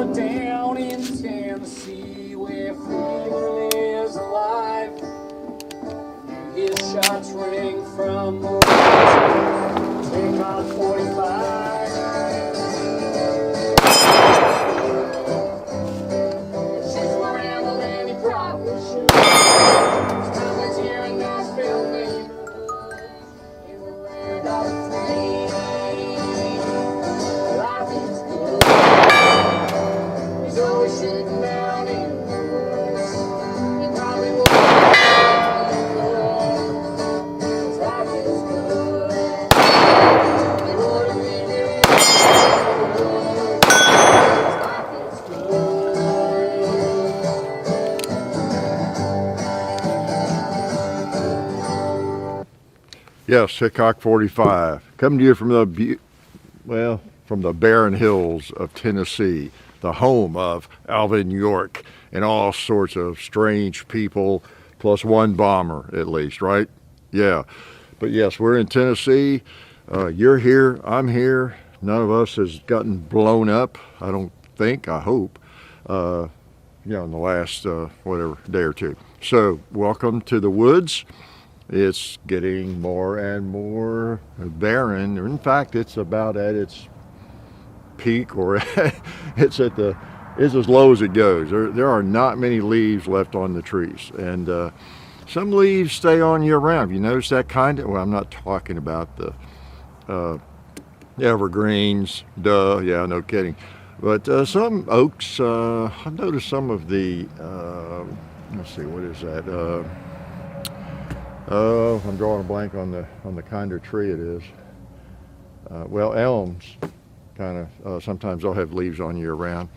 going down in Tennessee where freedom is alive. You hear shots ring from the woods. Take on 45. She's forever and he probably should. Time was here in Nashville, maybe. In the land of free. Life is good. He's always shooting down in the woods. He probably won't his life is good. He wouldn't be here if his life is good. Yes, Hickok 45, coming to you from from the barren hills of Tennessee, the home of Alvin York and all sorts of strange people, plus one bomber at least, right? Yeah, but yes, we're in Tennessee. You're here, I'm here. None of us has gotten blown up, I don't think, I hope, in the last, day or two. So, welcome to the woods. It's getting more and more barren. In fact, it's about at its peak, or it's as low as it goes. There are not many leaves left on the trees, and some leaves stay on year round. Have you noticed that kind of? Well, I'm not talking about the evergreens. Duh, yeah, no kidding. But some oaks. I've noticed some of the. Let's see, what is that? I'm drawing a blank on the kind of tree it is. Elms, kind of. Sometimes they'll have leaves on year round,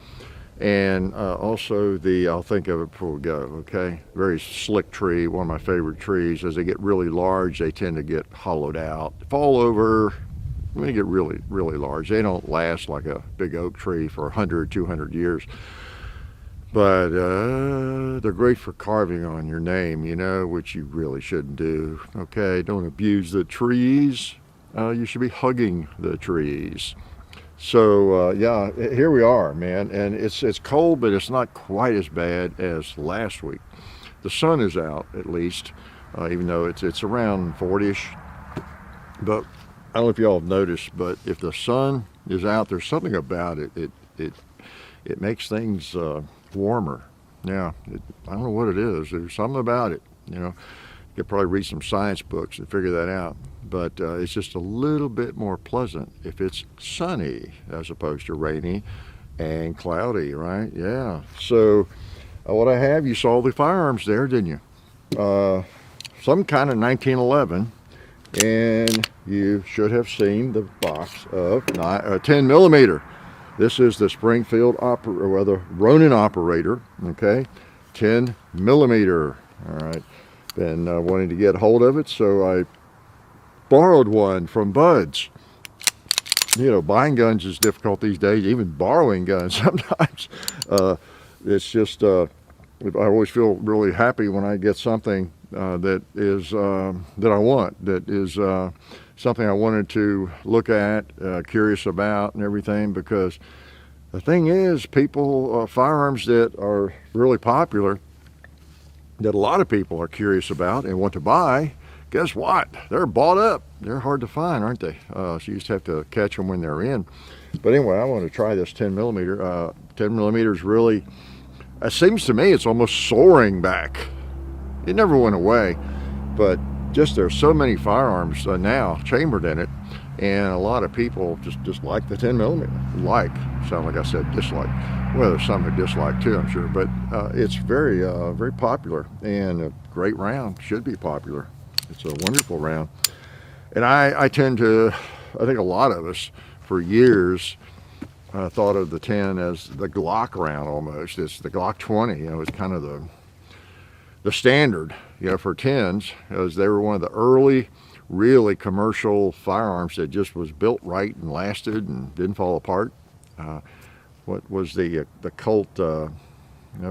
and also I'll think of it before we go. Okay, very slick tree. One of my favorite trees. As they get really large, they tend to get hollowed out, fall over. When they get really, really large, they don't last like a big oak tree for 100, 200 years. But they're great for carving on your name, which you really shouldn't do. Okay, don't abuse the trees. You should be hugging the trees. So yeah, here we are, man, and it's cold, but it's not quite as bad as last week. The sun is out at least, even though it's around 40ish. But I don't know if y'all have noticed, but if the sun is out, there's something about it. It makes things warmer. Yeah, I don't know what it is. There's something about it. You could probably read some science books and figure that out. But it's just a little bit more pleasant if it's sunny as opposed to rainy and cloudy, right? Yeah. So what I have, you saw the firearms there, didn't you? Some kind of 1911, and you should have seen the box of 10 millimeter. This is the Springfield Ronin operator, okay, 10 millimeter. All right, been wanting to get hold of it, so I borrowed one from buds. Buying guns is difficult these days, even borrowing guns sometimes. It's just, I always feel really happy when I get something that I want, that is something I wanted to look at, curious about and everything, because the thing is, firearms that are really popular, that a lot of people are curious about and want to buy, guess what? They're bought up. They're hard to find, aren't they? So you just have to catch them when they're in. But anyway, I want to try this 10 millimeter. 10 millimeter is really, it seems to me, it's almost soaring back. It never went away, but just there's so many firearms now chambered in it, and a lot of people just like the 10 millimeter. Sound like I said dislike. Well, there's some who dislike too, I'm sure, but it's very, very popular, and a great round. Should be popular. It's a wonderful round, and I tend to, I think a lot of us for years thought of the 10 as the Glock round almost. It's the Glock 20. It's kind of the standard, for 10s, as they were one of the early, really commercial firearms that just was built right and lasted and didn't fall apart. What was the Colt? Oh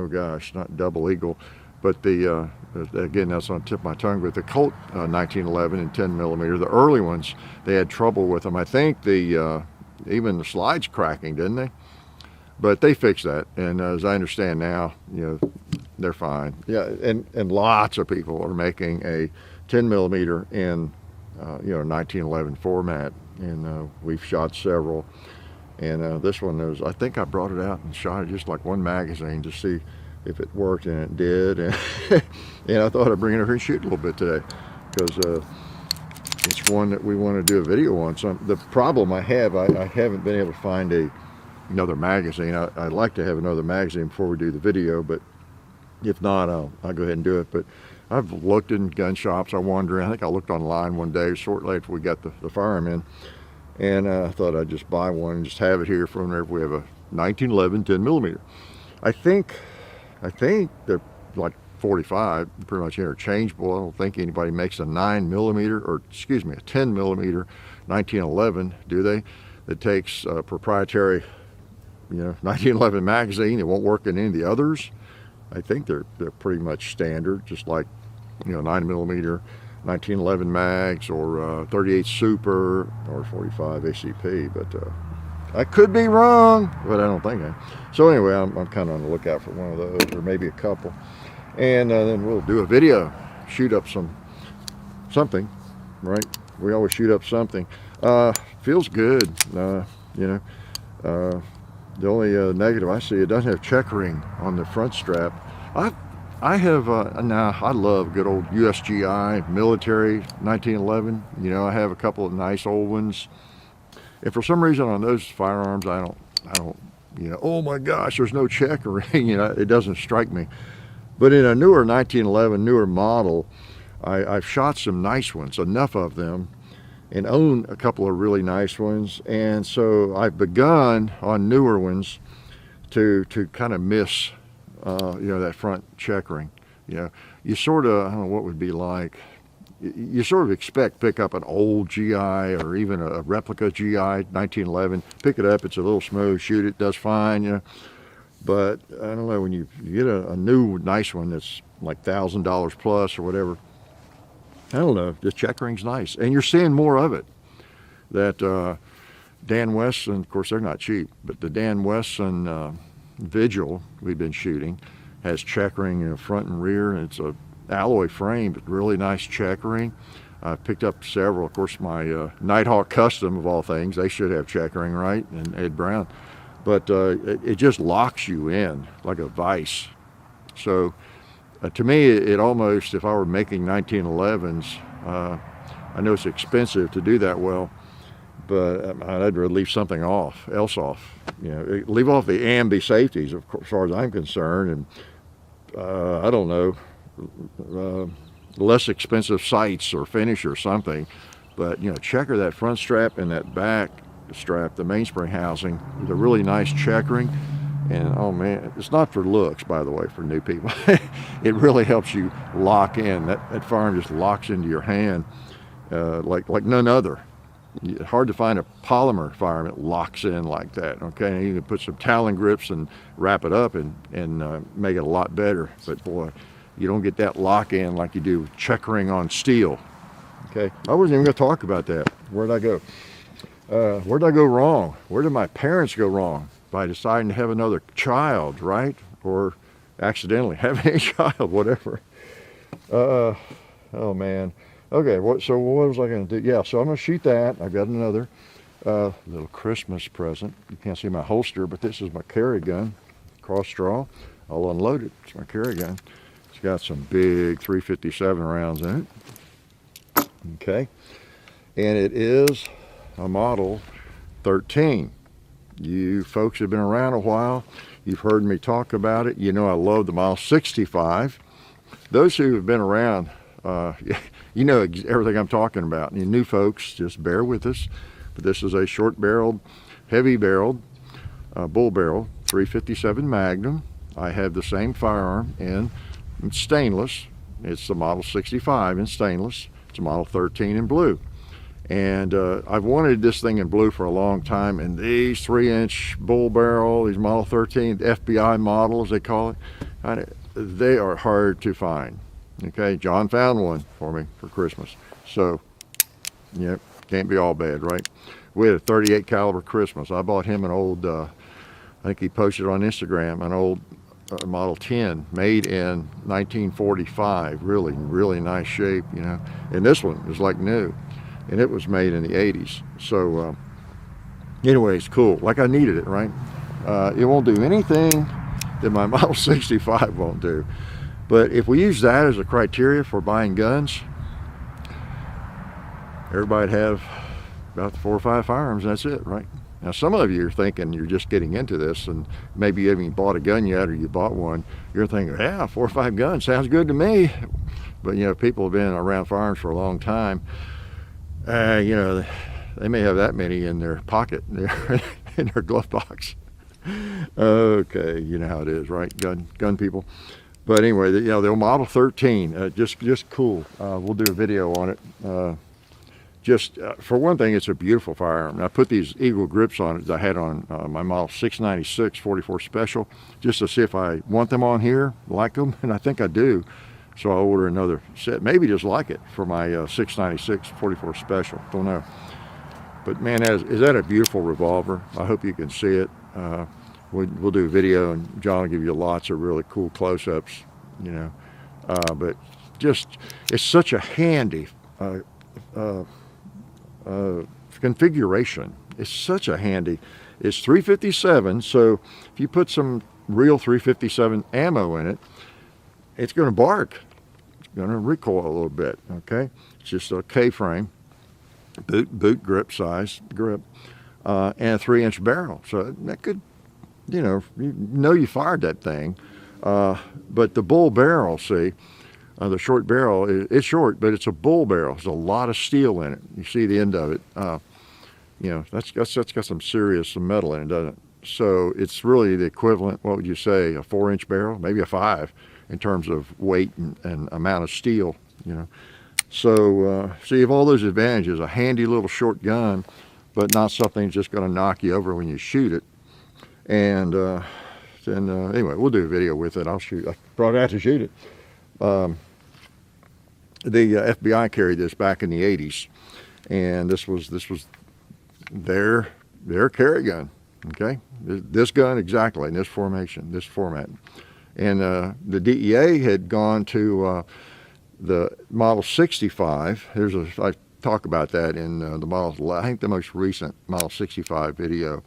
gosh, not Double Eagle, but again, that's on the tip of my tongue. But the Colt 1911 and 10 millimeter, the early ones, they had trouble with them. I think even the slides cracking, didn't they? But they fixed that, and as I understand now, they're fine. Yeah, and lots of people are making a 10 millimeter in 1911 format, and we've shot several. And this one is, I think I brought it out and shot it just like one magazine to see if it worked, and it did. And, and I thought I'd bring it over and shoot a little bit today, because it's one that we want to do a video on. So the problem I have, I haven't been able to find another magazine. I'd like to have another magazine before we do the video, but if not, I'll go ahead and do it. But I've looked in gun shops. I wander in. I think I looked online one day shortly after we got the firearm in, and I thought I'd just buy one and just have it here for whenever we have a 1911 10 millimeter. I think they're like 45, pretty much interchangeable. I don't think anybody makes a 9 millimeter, or excuse me, a 10 millimeter 1911, do they? That takes a proprietary 1911 magazine. It won't work in any of the others. I think they're pretty much standard, just like 9 millimeter 1911 mags, or 38 Super, or 45 ACP. But I could be wrong, but I don't think I am. So anyway, I'm kind of on the lookout for one of those, or maybe a couple, and then we'll do a video, shoot up something, right? We always shoot up something. Feels good, The only negative I see, it doesn't have checkering on the front strap. I have, now I love good old USGI military 1911. I have a couple of nice old ones. And for some reason on those firearms, I don't, oh my gosh, there's no checkering. It doesn't strike me. But in a newer 1911, newer model, I've shot some nice ones, enough of them, and own a couple of really nice ones. And so I've begun on newer ones to kind of miss, that front checkering. You sort of, I don't know what would be like, you sort of expect pick up an old GI or even a replica GI 1911, pick it up, it's a little smooth, shoot it, does fine, But I don't know, when you get a new nice one that's like $1,000 plus or whatever, I don't know, the checkering's nice, and you're seeing more of it. That Dan Wesson, of course they're not cheap, but the Dan Wesson Vigil we've been shooting has checkering in front and rear, and it's a alloy frame, but really nice checkering. I picked up several. Of course, my Nighthawk Custom, of all things, they should have checkering, right? And Ed Brown. But it just locks you in like a vice. So to me, it almost, if I were making 1911s, I know it's expensive to do that well, but I'd rather leave something else off. Leave off the ambi safeties, as far as I'm concerned, and I don't know, less expensive sights or finish or something. But checker that front strap and that back strap, the mainspring housing, with a really nice checkering. And oh man, it's not for looks, by the way, for new people. It really helps you lock in. That firearm just locks into your hand like none other. Hard to find a polymer firearm that locks in like that. Okay, and you can put some Talon grips and wrap it up and make it a lot better. But boy, you don't get that lock in like you do with checkering on steel. Okay, I wasn't even going to talk about that. Where'd I go? Where did I go wrong? Where did my parents go wrong by deciding to have another child, right? Or accidentally having a child, whatever. Oh man. Okay, so what was I going to do? Yeah, so I'm going to shoot that. I've got another little Christmas present. You can't see my holster, but this is my carry gun, cross straw. I'll unload it. It's my carry gun. It's got some big 357 rounds in it. Okay, and it is a model 13. You folks have been around a while. You've heard me talk about it. I love the model 65. Those who have been around, everything I'm talking about. And you new folks, just bear with us. But this is a short-barreled, heavy-barreled, bull-barrel 357 Magnum. I have the same firearm in stainless. It's the model 65 in stainless. It's a model 13 in blue. And I've wanted this thing in blue for a long time, and these 3-inch bull barrel, these model 13, F.B.I. models they call it, they are hard to find. Okay, John found one for me for Christmas. So, can't be all bad, right? We had a 38 caliber Christmas. I bought him an old I think he posted on Instagram an old Model 10 made in 1945, really nice shape, you know. And this one is like new, and it was made in the 80s. So anyway, it's cool. Like I needed it, right? It won't do anything that my Model 65 won't do. But if we use that as a criteria for buying guns, everybody'd have about 4 or 5 firearms, and that's it, right? Now, some of you are thinking you're just getting into this, and maybe you haven't even bought a gun yet, or you bought one. You're thinking, yeah, 4 or 5 guns sounds good to me. But, you know, people have been around firearms for a long time. You know, they may have that many in their pocket, in their glove box. Okay, you know how it is, right? Gun people. But anyway, you know, the Model 13, just cool. We'll do a video on it. For one thing, it's a beautiful firearm. I put these Eagle grips on it that I had on my Model 696 44 Special, just to see if I want them on here, like them, and I think I do. So I'll order another set, maybe just like it for my 696 44 Special, don't know. But man, is that a beautiful revolver? I hope you can see it. We'll do a video, and John will give you lots of really cool close-ups, you know. But just, it's such a handy configuration. It's such a handy. It's 357, so if you put some real 357 ammo in it, it's going to bark. It's going to recoil a little bit. Okay, it's just a K-frame, boot grip size grip, and a 3-inch barrel. So that could, you know you fired that thing. But the bull barrel, see. The short barrel, it's short, but it's a bull barrel. There's a lot of steel in it. You see the end of it. You know, that's got some serious metal in it, doesn't it? So it's really the equivalent, what would you say, a 4-inch barrel, maybe a 5, in terms of weight and amount of steel, you know. So, so you have all those advantages, a handy little short gun, but not something that's just going to knock you over when you shoot it. And then, anyway, we'll do a video with it. I brought it out to shoot it. The F.B.I. carried this back in the 80s, and this was their carry gun. Okay, this gun exactly in this formation, this format, and the DEA had gone to the Model 65. I talk about that in the model. I think the most recent Model 65 video,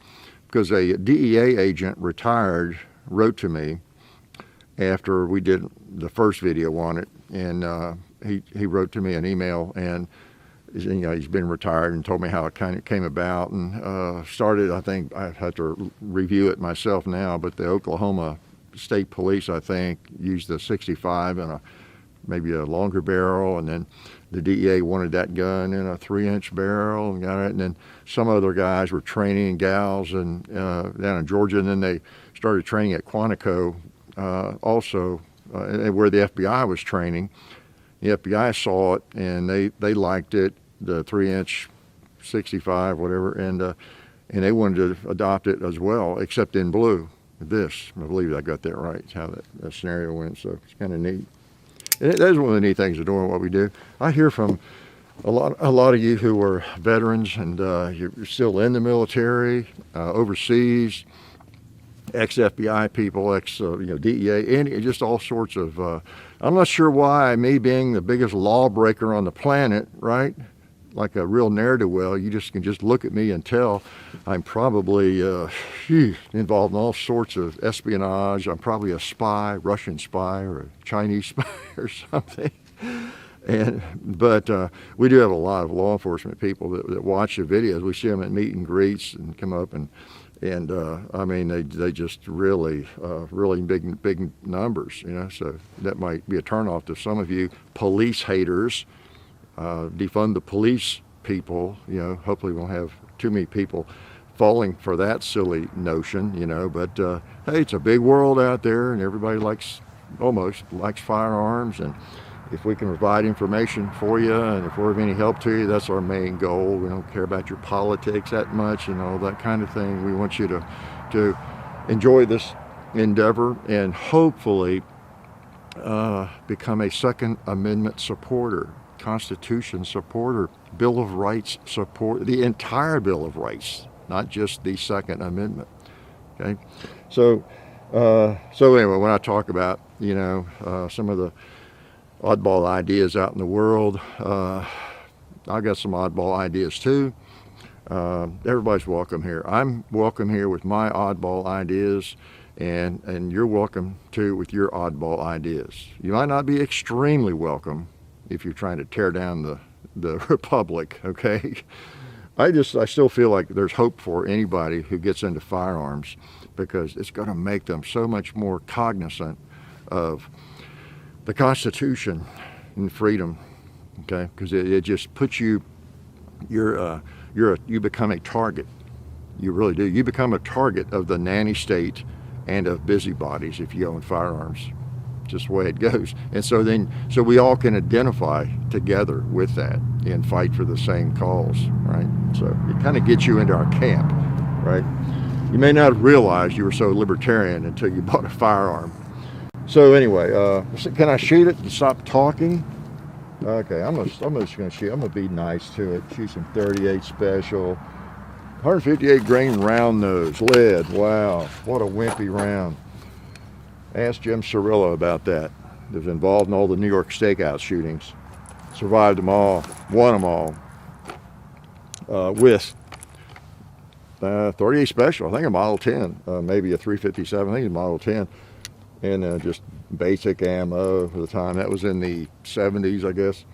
because a DEA agent wrote to me after we did the first video on it, and he wrote to me an email, and you know, he's been retired, and told me how it kind of came about, and started, I think I have to review it myself now, but the Oklahoma State Police, I think, used the 65 and maybe a longer barrel, and then the DEA wanted that gun in a 3-inch barrel, and got it, and then some other guys were training gals and down in Georgia, and then they started training at Quantico, also where the F.B.I. was training. The F.B.I. saw it, and they liked it, the 3-inch 65, whatever, and they wanted to adopt it as well, except in blue. This, I believe I got that right, how that scenario went, so it's kind of neat. And that is one of the neat things of doing what we do. I hear from a lot of you who are veterans, and you're still in the military, overseas, ex-FBI people, DEA, and just all sorts of, I'm not sure why, me being the biggest lawbreaker on the planet, right? Like a real ne'er-do-well, you can just look at me and tell I'm probably involved in all sorts of espionage. I'm probably a spy, Russian spy, or a Chinese spy or something. But we do have a lot of law enforcement people that watch the videos. We see them at meet and greets and come up, and I mean, they just really big numbers, you know. So that might be a turnoff to some of you police haters. Defund the police people, you know. Hopefully we won't have too many people falling for that silly notion, you know. But hey, it's a big world out there, and everybody almost likes firearms, and if we can provide information for you, and if we're of any help to you, that's our main goal. We don't care about your politics that much and all that kind of thing. We want you to enjoy this endeavor, and hopefully become a Second Amendment supporter, Constitution supporter, Bill of Rights supporter, the entire Bill of Rights, not just the Second Amendment. Okay, so so anyway, when I talk about some of the oddball ideas out in the world, I got some oddball ideas too. Everybody's welcome here. I'm welcome here with my oddball ideas, and you're welcome too with your oddball ideas. You might not be extremely welcome if you're trying to tear down the republic, okay? I still feel like there's hope for anybody who gets into firearms, because it's going to make them so much more cognizant of the Constitution and freedom, okay? Because it just puts you, you become a target. You really do. You become a target of the nanny state and of busybodies if you own firearms. Just the way it goes. And so we all can identify together with that and fight for the same cause, right? So it kind of gets you into our camp, right? You may not have realized you were so libertarian until you bought a firearm. So anyway, can I shoot it and stop talking? Okay, I'm just gonna shoot. I'm gonna be nice to it. Shoot some 38 special, 158 grain round nose lead. Wow, what a wimpy round. Ask Jim Cirillo about that. He was involved in all the New York stakeout shootings. Survived them all, won them all. With 38 special, I think a Model 10, maybe a 357, I think it's a Model 10. And just basic ammo for the time. That was in the 70s, I guess.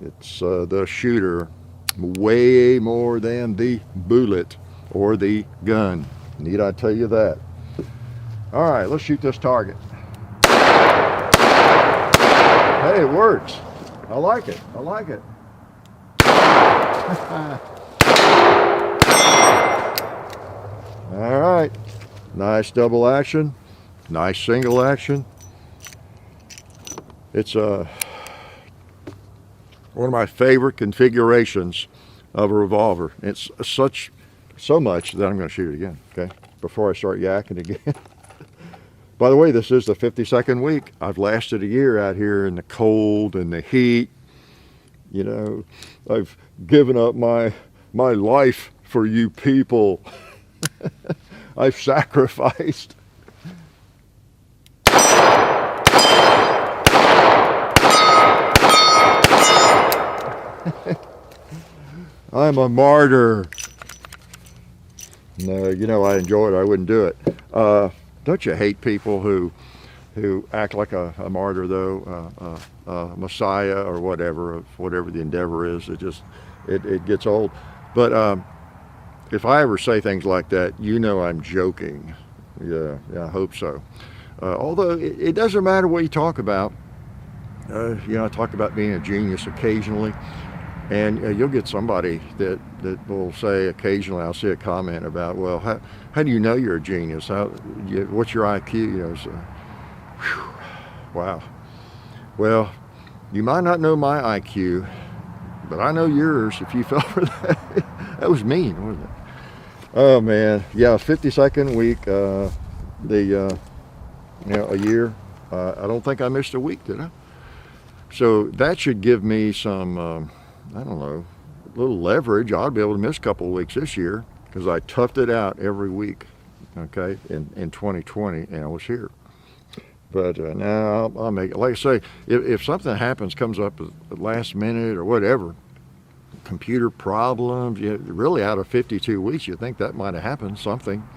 It's the shooter way more than the bullet or the gun. Need I tell you that? All right, let's shoot this target. Hey, it works. I like it. I like it. All right, nice double action. Nice single action. It's one of my favorite configurations of a revolver. It's so much that I'm going to shoot it again, okay? Before I start yakking again. By the way, this is the 52nd week. I've lasted a year out here in the cold and the heat. I've given up my life for you people. I've sacrificed. I'm a martyr. No, I enjoy it. I wouldn't do it. Don't you hate people who act like a martyr, though, a messiah or whatever the endeavor is? It gets old. But if I ever say things like that, I'm joking. Yeah, I hope so. Although it doesn't matter what you talk about. I talk about being a genius occasionally. And you'll get somebody that will say occasionally, I'll see a comment about, well, how do you know you're a genius? What's your IQ? Wow. Well, you might not know my IQ, but I know yours if you fell for that. That was mean, wasn't it? Oh, man. Yeah, 52nd week, a year. I don't think I missed a week, did I? So that should give me some... I don't know, a little leverage. I'll be able to miss a couple of weeks this year because I toughed it out every week, okay, in 2020, and I was here. But now I'll make it. Like I say, if something happens, comes up at last minute or whatever, computer problems, really out of 52 weeks, you think that might have happened, something.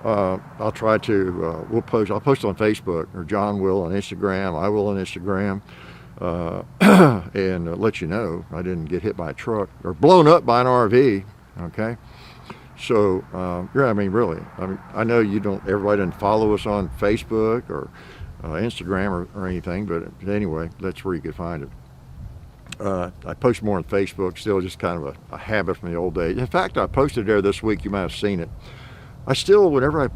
I'll try to, I'll post on Facebook, or John will on Instagram, I will on Instagram. And let you know I didn't get hit by a truck or blown up by an RV, okay? So, really, I know everybody doesn't follow us on Facebook or Instagram or anything, but anyway, that's where you could find it. I post more on Facebook, still just kind of a habit from the old days. In fact, I posted there this week, you might have seen it. I still, whenever I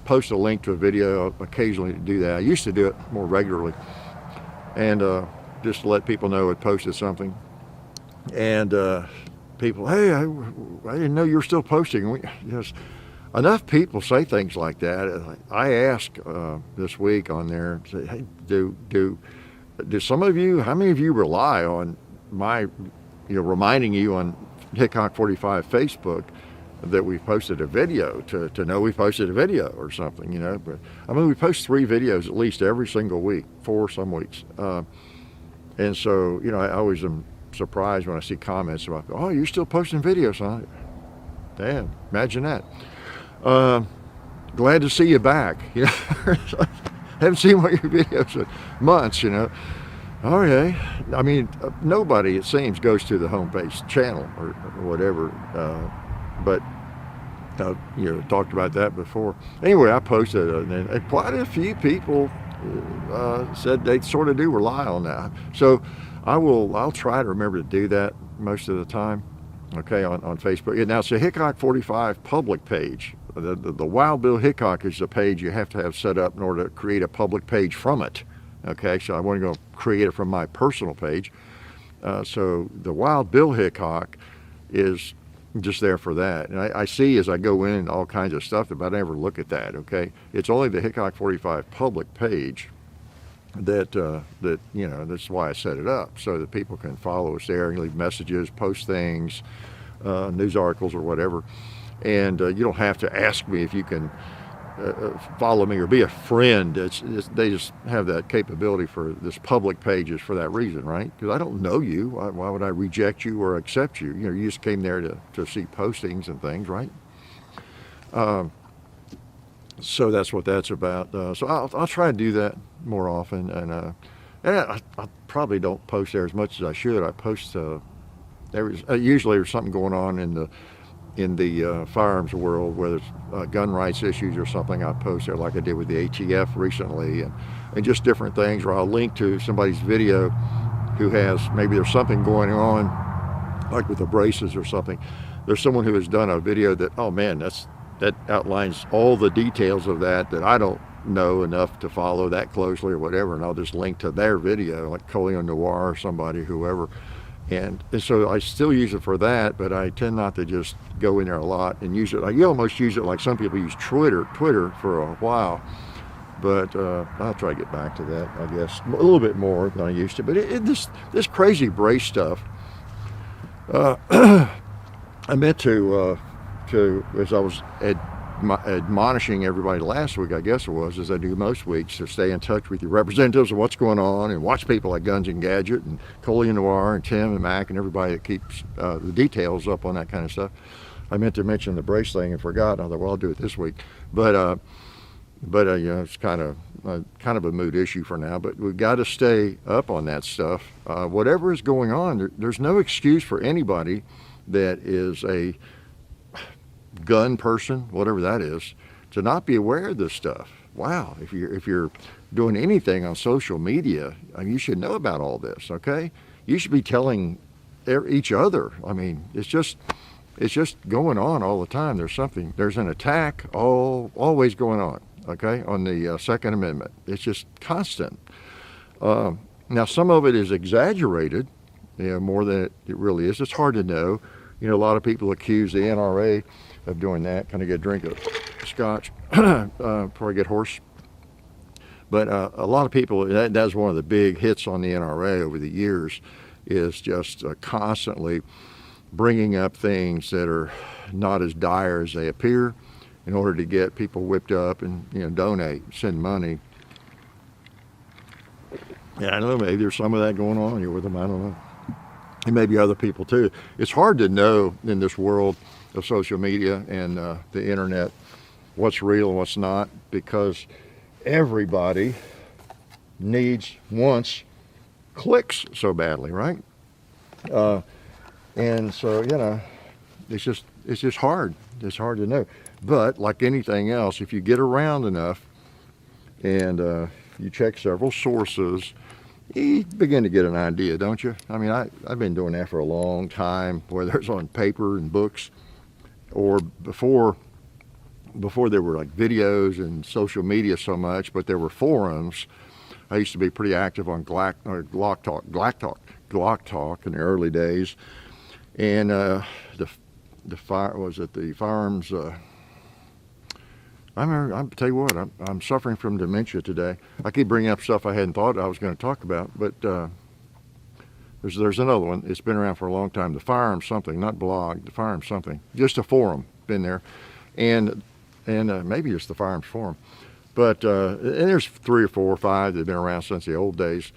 post a link to a video, I'll occasionally do that. I used to do it more regularly. And, just to let people know I posted something. And people, hey, I didn't know you were still posting. Yes, enough people say things like that. I asked this week on there, say, hey, do some of you, how many of you rely on my, reminding you on Hickok 45 Facebook that we posted a video to know we posted a video or something, you know. But I mean, we post 3 videos at least every single week, 4 some weeks. And so, you know, I always am surprised when I see comments about, oh, you're still posting videos, huh? Damn, imagine that. Glad to see you back. You know, haven't seen one of your videos in months, you know. Okay. I mean, nobody, it seems, goes to the homepage channel or whatever. But you know, talked about that before. Anyway, I posted it, and quite a few people said they sort of do rely on that. So I'll try to remember to do that most of the time. Okay, on Facebook. And now it's a Hickok 45 public page. The Wild Bill Hickok is the page you have to have set up in order to create a public page from it. Okay, so I want to go create it from my personal page. So the Wild Bill Hickok is just there for that. And I see as I go in all kinds of stuff, but I never look at that. Okay, it's only the Hickok 45 public page that you know, that's why I set it up, so that people can follow us there and leave messages, post things, news articles or whatever. And you don't have to ask me if you can follow me or be a friend. They just have that capability for this public pages for that reason, right? Because I don't know you. Why would I reject you or accept you? You know, you just came there to see postings and things, right? So that's what that's about. So I'll try to do that more often, and I probably don't post there as much as I should. I post usually there's something going on in the firearms world, whether it's gun rights issues or something. I post there, like I did with the ATF recently, and just different things. Or I'll link to somebody's video who has, maybe there's something going on, like with the braces or something. There's someone who has done a video that, oh man, that outlines all the details of that I don't know enough to follow that closely or whatever, and I'll just link to their video, like Collion Noir or somebody, whoever. And so I still use it for that, but I tend not to just go in there a lot and use it. I almost use it like some people use Twitter for a while, but I'll try to get back to that, I guess, a little bit more than I used to. But this crazy brace stuff, I meant to as I was admonishing everybody last week, I guess it was, as I do most weeks, to stay in touch with your representatives of what's going on, and watch people like Guns and Gadget and Collion Noir and Tim and Mac and everybody that keeps the details up on that kind of stuff. I meant to mention the brace thing and forgot. I thought, well, I'll do it this week. But you know, it's kind of a moot issue for now. But we've got to stay up on that stuff. Whatever is going on, there's no excuse for anybody that is a gun person, whatever that is, to not be aware of this stuff. Wow, if you're doing anything on social media, I mean, you should know about all this. Okay, you should be telling each other. I mean, it's just going on all the time. There's an attack always going on. Okay, on the Second Amendment, it's just constant. Now, some of it is exaggerated, you know, more than it really is. It's hard to know. You know, a lot of people accuse the NRA of doing that. Kind of get a drink of scotch before I get hoarse. But a lot of people, that's one of the big hits on the NRA over the years, is just constantly bringing up things that are not as dire as they appear, in order to get people whipped up and, you know, donate, send money. Yeah, I don't know, maybe there's some of that going on here with them, I don't know. And maybe other people too. It's hard to know in this world of social media and the internet what's real and what's not, because everybody wants clicks so badly, right? And so, you know, it's just hard. It's hard to know. But like anything else, if you get around enough and you check several sources, you begin to get an idea, don't you? I mean, I've been doing that for a long time, whether it's on paper and books, or before there were like videos and social media so much, but there were forums. I used to be pretty active on Glock Talk in the early days, and the Firearms. I'll tell you what, I'm suffering from dementia today. I keep bringing up stuff I hadn't thought I was going to talk about, but There's another one. It's been around for a long time. The Firearms something, not blog. The Firearms something. Just a forum. Been there, and maybe it's the Firearms forum. But and there's 3 or 4 or 5 that have been around since the old days.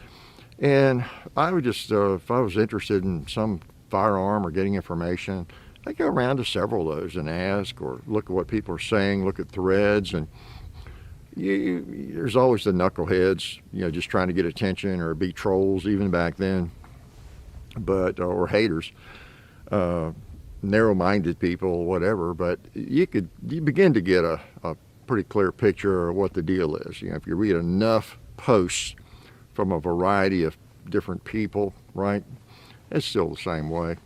And I would just, if I was interested in some firearm or getting information, I go around to several of those and ask or look at what people are saying, look at threads, and there's always the knuckleheads, just trying to get attention or be trolls even back then, but or haters, narrow-minded people, whatever. But you begin to get a pretty clear picture of what the deal is. If you read enough posts from a variety of different people, right? It's still the same way.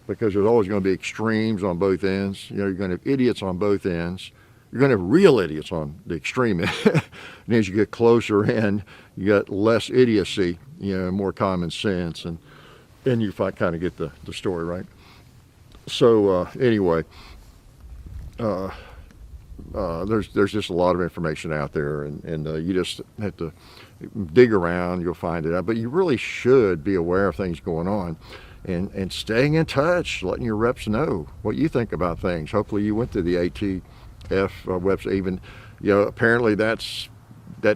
Because there's always going to be extremes on both ends. You're going to have idiots on both ends. You're going to have real idiots on the extreme end. And as you get closer in, you got less idiocy, more common sense, and you kind of get the story, right? So anyway, there's just a lot of information out there, and you just have to dig around. You'll find it out, but you really should be aware of things going on, and staying in touch, letting your reps know what you think about things. Hopefully you went to the ATF website. Even apparently that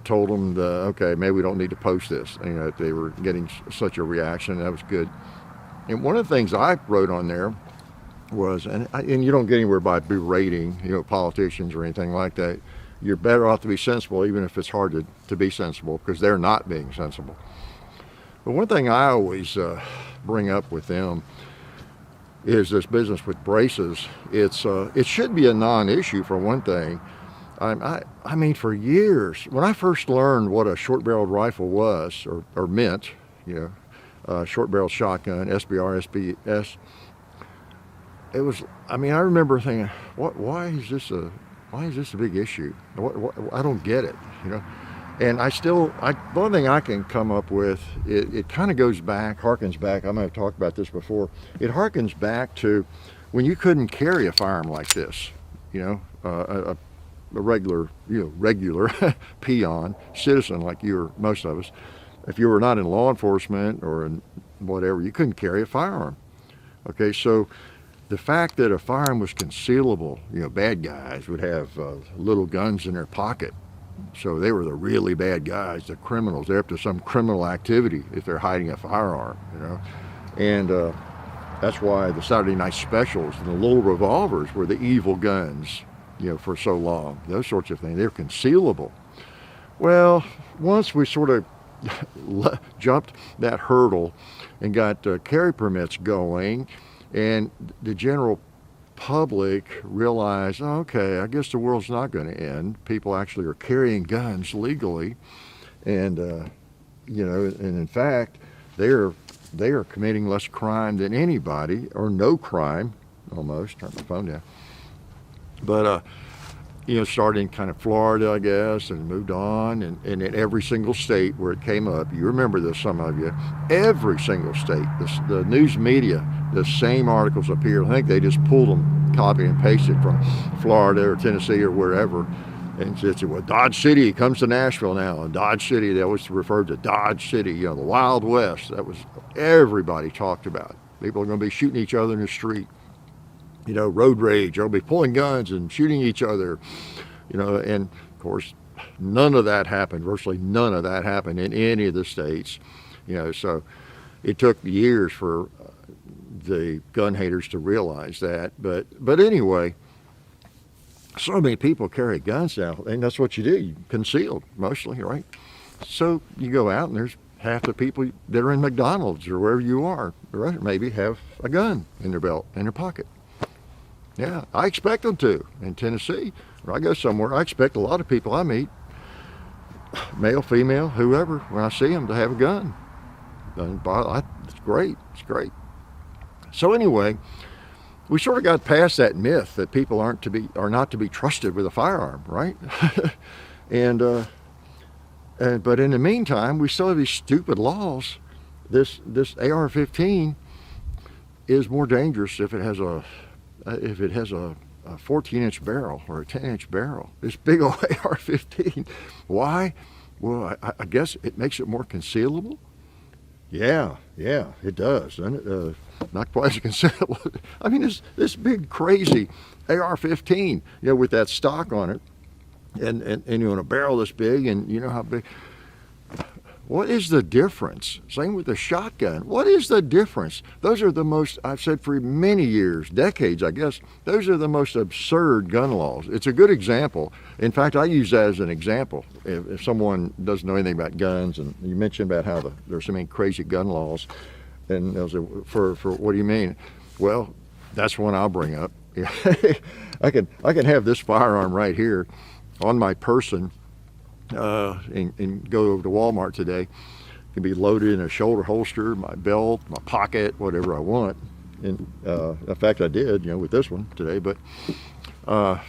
told them okay, maybe we don't need to post this. If they were getting such a reaction, that was good. And one of the things I wrote on there was, and you don't get anywhere by berating politicians or anything like that. You're better off to be sensible, even if it's hard to be sensible, because they're not being sensible. But one thing I always bring up with them is this business with braces. It should be a non-issue, for one thing. I mean, for years, when I first learned what a short-barreled rifle was or meant, short-barreled shotgun, SBR, SBS, it was. I remember thinking, why is this a big issue? I don't get it, And one thing I can come up with, it kind of harkens back, I might have talked about this before, it harkens back to when you couldn't carry a firearm like this, a regular peon, citizen like most of us. If you were not in law enforcement or in whatever, you couldn't carry a firearm. Okay, so the fact that a firearm was concealable, bad guys would have little guns in their pocket. So they were the really bad guys, the criminals. They're up to some criminal activity if they're hiding a firearm, And that's why the Saturday night specials and the little revolvers were the evil guns, for so long. Those sorts of things. They're concealable. Well, once we sort of jumped that hurdle and got carry permits going, and the general public realized, okay, I guess the world's not going to end. People actually are carrying guns legally, and and in fact, they are committing less crime than anybody, or no crime, almost. Turn my phone down. But started in kind of Florida, I guess, and moved on, and in every single state where it came up, you remember this, some of you, every single state, the news media, the same articles appear. I think they just pulled them, copy and pasted from Florida or Tennessee or wherever, and said, well, Dodge City comes to Nashville now, and Dodge City, they always referred to Dodge City, the Wild West. That was, everybody talked about. People are going to be shooting each other in the street. Road rage, they'll be pulling guns and shooting each other, and of course, none of that happened, virtually none of that happened in any of the states, so it took years for the gun haters to realize that, but anyway, so many people carry guns now, and that's what you do, you concealed mostly, right? So you go out and there's half the people that are in McDonald's or wherever you are, right, maybe have a gun in their belt, in their pocket. Yeah, I expect them to. In Tennessee, or I go somewhere, I expect a lot of people I meet, male, female, whoever, when I see them, to have a gun. And it's great. It's great. So anyway, we sort of got past that myth that people are not to be trusted with a firearm, right? But in the meantime, we still have these stupid laws. This AR-15 is more dangerous if it has a 14-inch barrel or a 10-inch barrel. This big old AR-15. Why? Well, I guess it makes it more concealable. Yeah, it does, doesn't it? Not quite as considerable. I mean, this big crazy AR-15, with that stock on it, and a barrel this big, and you know how big. What is the difference? Same with the shotgun. What is the difference? Those are the most, I've said for many years, decades, I guess, those are the most absurd gun laws. It's a good example. In fact, I use that as an example. If someone doesn't know anything about guns, and you mentioned about how there's so many crazy gun laws, and they'll say, for what do you mean? Well, that's one I'll bring up. I can have this firearm right here on my person, and go over to Walmart today. It can be loaded in a shoulder holster, my belt, my pocket, whatever I want. And in fact, I did, with this one today. But I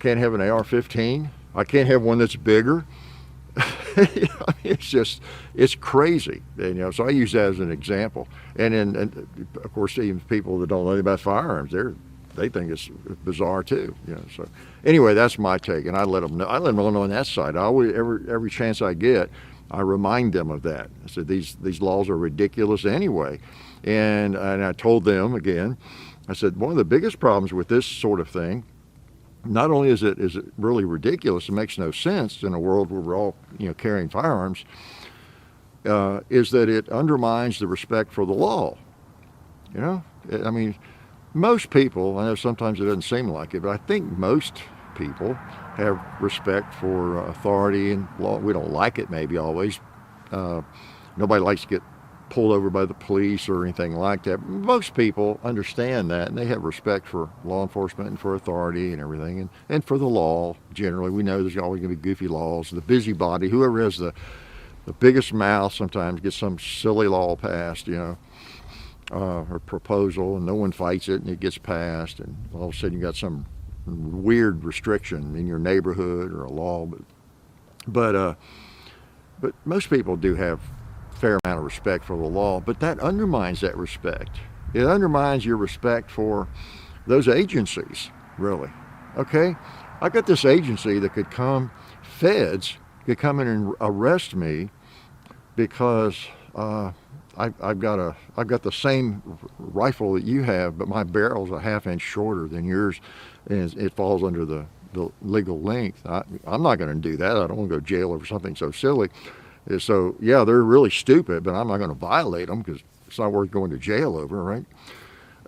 can't have an AR-15. I can't have one that's bigger. It's crazy. And, so I use that as an example. And of course, even people that don't know anything about firearms, they think it's bizarre too. So anyway, that's my take, and I let them know. I let them know on that side. I always, every chance I get, I remind them of that. I said these laws are ridiculous anyway, and I told them again. I said one of the biggest problems with this sort of thing, not only is it really ridiculous, it makes no sense in a world where we're all carrying firearms, is that it undermines the respect for the law. I mean, most people, I know sometimes it doesn't seem like it, but I think most people have respect for authority and law. We don't like it maybe always. Nobody likes to get pulled over by the police or anything like that. Most people understand that, and they have respect for law enforcement and for authority and everything, and for the law generally. We know there's always going to be goofy laws. The busybody, whoever has the biggest mouth, sometimes gets some silly law passed, or proposal, and no one fights it, and it gets passed, and all of a sudden you got some weird restriction in your neighborhood or a law. But most people do have a fair amount of respect for the law, but that undermines that respect. It undermines your respect for those agencies, really. Okay, I got this agency that could come, feds could come in and arrest me because I've got the same rifle that you have, but my barrel's a half-inch shorter than yours, and it falls under the legal length. I'm not going to do that. I don't want to go to jail over something so silly. So yeah, they're really stupid, but I'm not going to violate them because it's not worth going to jail over, right?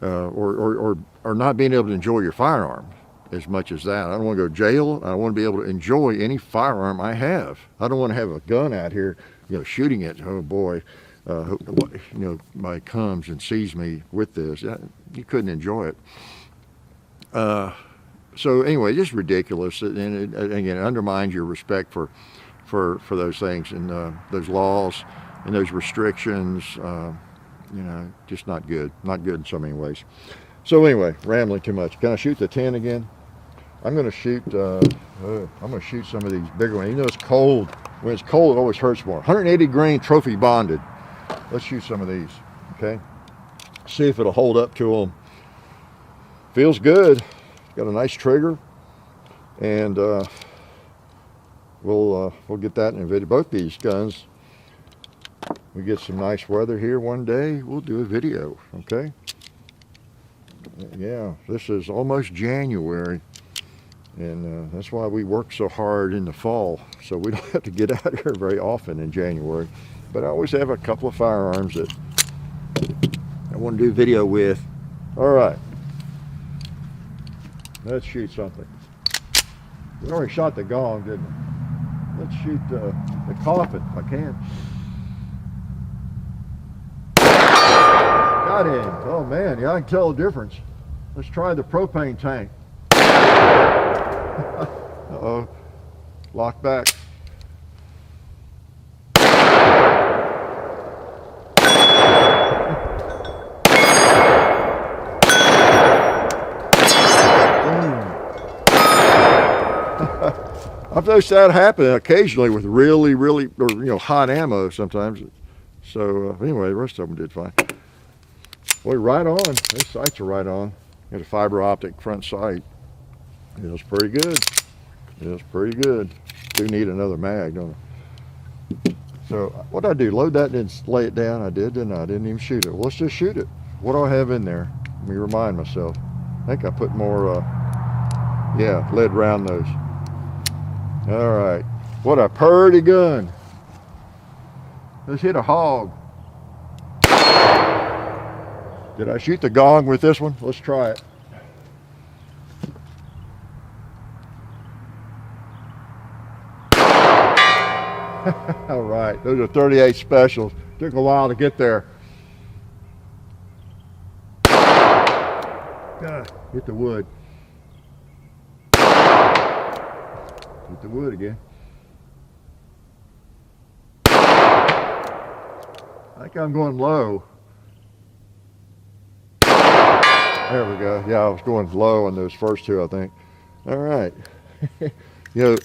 Or not being able to enjoy your firearm as much as that. I don't want to go to jail. I want to be able to enjoy any firearm I have. I don't want to have a gun out here, shooting it. Oh boy. Somebody comes and sees me with this, you couldn't enjoy it. So anyway, just ridiculous, and again, it undermines your respect for those things and those laws and those restrictions. Just not good in so many ways. So anyway, rambling too much. Can I shoot the 10 again? I'm going to shoot. I'm going to shoot some of these bigger ones. It's cold. When it's cold, it always hurts more. 180 grain trophy bonded. Let's shoot some of these, okay? See if it'll hold up to them. Feels good. Got a nice trigger, and we'll get that in a video. Both these guns. We get some nice weather here one day, we'll do a video, okay? Yeah, this is almost January, and that's why we work so hard in the fall, so we don't have to get out here very often in January. But I always have a couple of firearms that I want to do a video with. All right, let's shoot something. We already shot the gong, didn't we? Let's shoot the coffin if I can. Got him. Oh man, yeah, I can tell the difference. Let's try the propane tank. Uh-oh, lock back. I've noticed that happen occasionally with really, hot ammo sometimes. So anyway, the rest of them did fine. Boy, right on. These sights are right on. Got a fiber optic front sight. It was pretty good. It was pretty good. Do need another mag, don't I? So what I do, load that and then lay it down. I did, didn't I? I didn't even shoot it. Well, let's just shoot it. What do I have in there? Let me remind myself. I think I put more, yeah, lead round those. All right. What a purty gun. Let's hit a hog. Did I shoot the gong with this one? Let's try it. All right, those are 38 specials. Took a while to get there. Hit the wood. Hit the wood again. I think I'm going low. There we go. Yeah, I was going low on those first two, I think. All right. You know,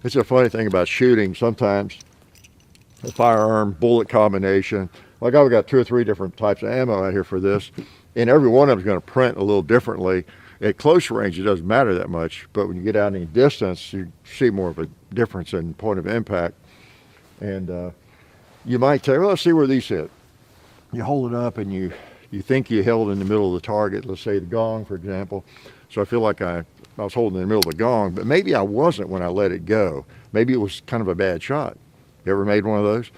it's a funny thing about shooting. Sometimes a firearm bullet combination, like I've got 2 or 3 different types of ammo out here for this, and every one of them is going to print a little differently. At close range, it doesn't matter that much, but when you get out any distance, you see more of a difference in point of impact. And you might say, well, let's see where these hit. You hold it up and you think you held in the middle of the target, let's say the gong, for example. So I feel like I was holding in the middle of the gong, but maybe I wasn't when I let it go. Maybe it was kind of a bad shot. You ever made one of those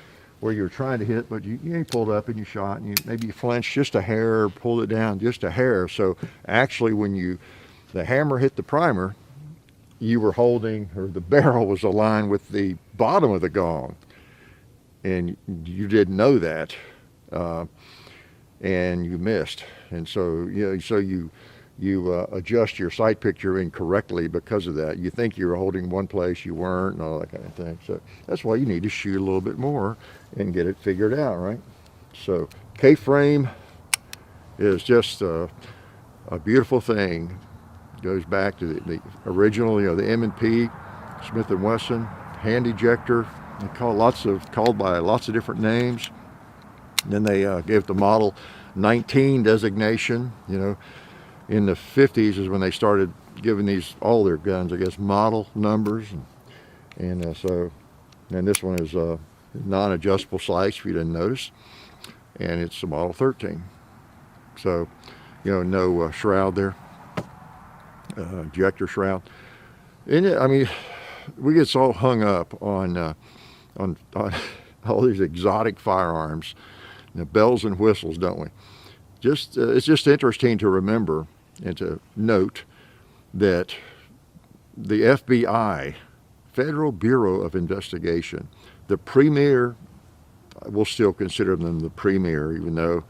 where you were trying to hit, but you pulled up and you shot, and maybe you flinched just a hair, or pulled it down just a hair. So actually when the hammer hit the primer, you were holding, or the barrel was aligned with the bottom of the gong, and you didn't know that, and you missed. And so you adjust your sight picture incorrectly because of that. You think you were holding one place, you weren't, and all that kind of thing. So that's why you need to shoot a little bit more and get it figured out, right? So K-frame is just a beautiful thing. Goes back to the original, the M&P, Smith & Wesson, hand ejector. They called by lots of different names. Then they gave the Model 19 designation, In the 50s is when they started giving all their guns, I guess, model numbers. And this one is non-adjustable sights, if you didn't notice. And it's a Model 13. So, no shroud there, ejector shroud. And we get so hung up on all these exotic firearms, bells and whistles, don't we? It's just interesting to remember and to note that the FBI, Federal Bureau of Investigation, the premier, we'll still consider them the premier, even though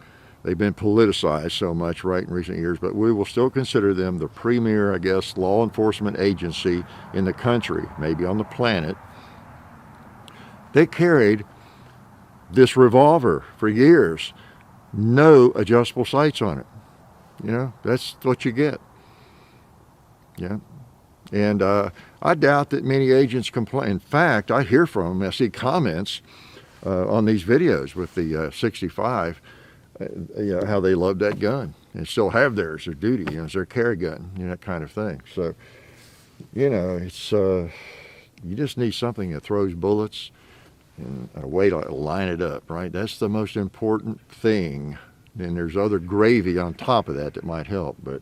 they've been politicized so much in recent years, but we will still consider them the premier, I guess, law enforcement agency in the country, maybe on the planet. They carried this revolver for years. No adjustable sights on it. That's what you get. Yeah. And I doubt that many agents complain. In fact, I hear from them, I see comments on these videos with the 65, how they love that gun and still have theirs, their duty, it's their carry gun, that kind of thing. So, it's, you just need something that throws bullets and a way to line it up, right? That's the most important thing. And there's other gravy on top of that might help, but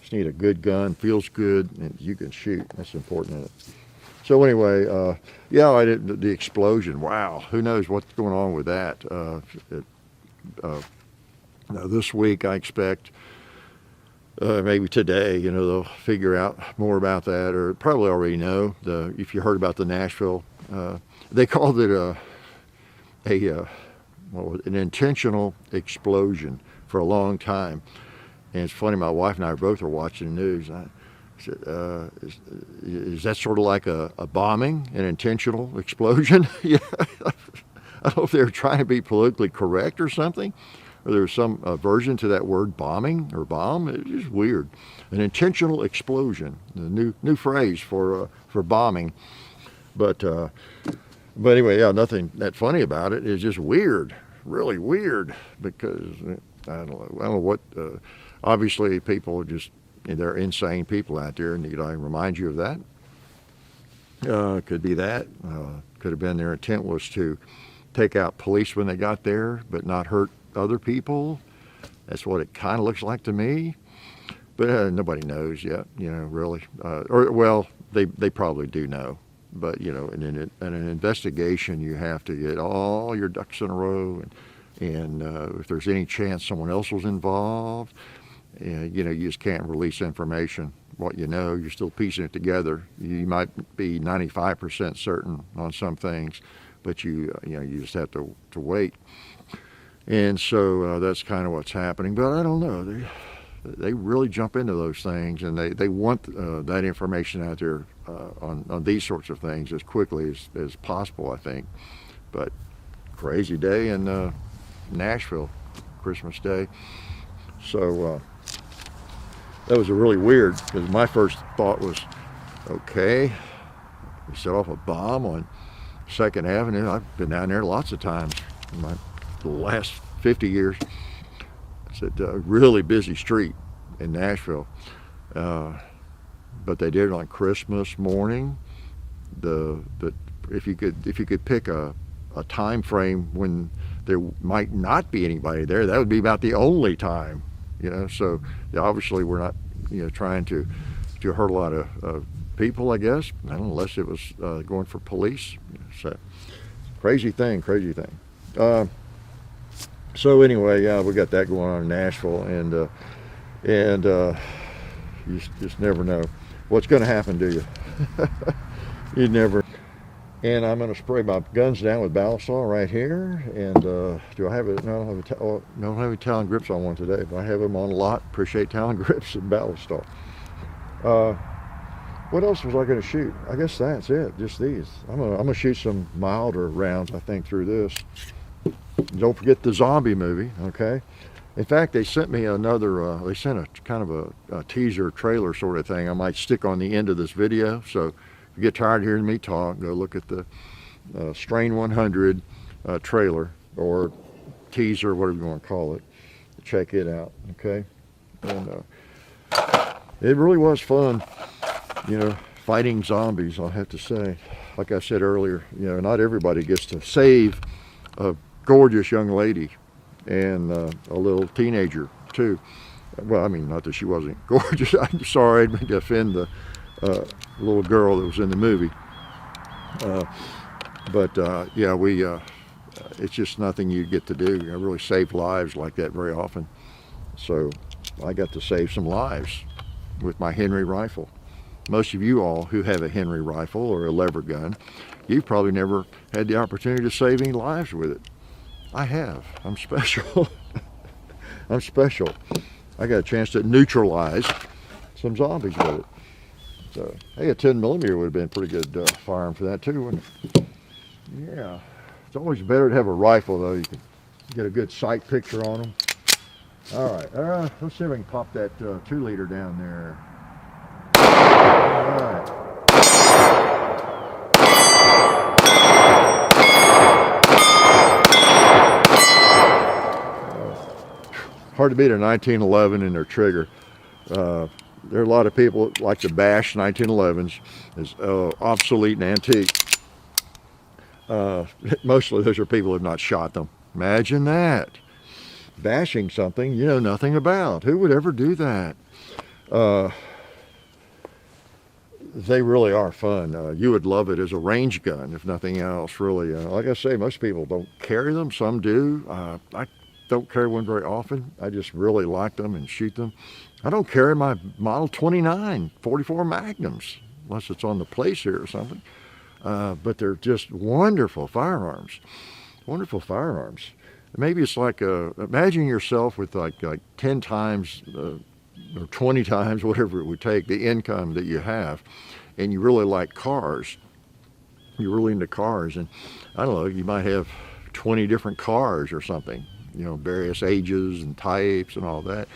just need a good gun, feels good, and you can shoot. That's important. So anyway, I did the explosion. Wow, who knows what's going on with that? This week I expect, maybe today, they'll figure out more about that, or probably already know. If you heard about the Nashville, they called it an intentional explosion for a long time. And it's funny, my wife and I both are watching the news. I said, is that sort of like a bombing, an intentional explosion? Yeah. I don't know if they were trying to be politically correct or something, or there was some version to that word bombing or bomb. It's just weird. An intentional explosion, the new phrase for bombing. But anyway, nothing that funny about it. It's just weird, really weird, because I don't know what. Obviously, people they're insane people out there, and I remind you of that. Could be that. Could have been their intent was to take out police when they got there, but not hurt other people. That's what it kind of looks like to me. But nobody knows yet, really. Well, they probably do know. But, in an investigation, you have to get all your ducks in a row. And if there's any chance someone else was involved, you just can't release information. What you're still piecing it together. You might be 95% certain on some things, but you just have to wait. And so that's kind of what's happening. But I don't know. They really jump into those things, and they want that information out there on these sorts of things as quickly as possible, I think. But crazy day in Nashville, Christmas Day. So that was a really weird, because my first thought was, okay, we set off a bomb on 2nd Avenue. I've been down there lots of times in the last 50 years. It's a really busy street in Nashville. But they did it on Christmas morning. If you could pick a time frame when there might not be anybody there, that would be about the only time. So obviously we're not, trying to hurt a lot of people, I guess, unless it was going for police. So crazy thing. So anyway, yeah, we got that going on in Nashville, and you just never know what's going to happen to you. You never. And I'm going to spray my guns down with Balisol right here. And do I have it? No, I don't have any Talon grips on one today, but I have them on a lot. Appreciate Talon grips and Balisol. What else was I going to shoot? I guess that's it. Just these. I'm gonna shoot some milder rounds, I think, through this. Don't forget the zombie movie. Okay. In fact, they sent me another. They sent a kind of a teaser trailer sort of thing. I might stick on the end of this video. So. If you get tired of hearing me talk, go look at the Strain 100 trailer or teaser, whatever you want to call it. Check it out, okay? And it really was fun, fighting zombies, I'll have to say. Like I said earlier, not everybody gets to save a gorgeous young lady and a little teenager, too. Well, I mean, not that she wasn't gorgeous. I'm sorry, I didn't mean to offend the little girl that was in the movie, yeah, it's just nothing you get to do. I really save lives like that very often, so I got to save some lives with my Henry rifle. Most of you all who have a Henry rifle or a lever gun, you've probably never had the opportunity to save any lives with it. I have. I'm special. I'm special. I got a chance to neutralize some zombies with it. So, hey, a 10 millimeter would have been a pretty good firearm for that too, wouldn't it? Yeah. It's always better to have a rifle, though. You can get a good sight picture on them. All right. Let's see if I can pop that 2-liter down there. All right. Hard to beat a 1911 in their trigger. There are a lot of people that like to bash 1911s as obsolete and antique. Mostly those are people who have not shot them. Imagine that. Bashing something you know nothing about. Who would ever do that? They really are fun. You would love it as a range gun, if nothing else, really. Like I say, most people don't carry them. Some do. I don't carry one very often. I just really like them and shoot them. I don't carry my Model 29 44 Magnums, unless it's on the place here or something. But they're just wonderful firearms. Wonderful firearms. Maybe it's like, imagine yourself with like 10 times or 20 times, whatever it would take, the income that you have, and you really like cars. You're really into cars, and I don't know, you might have 20 different cars or something, various ages and types and all that.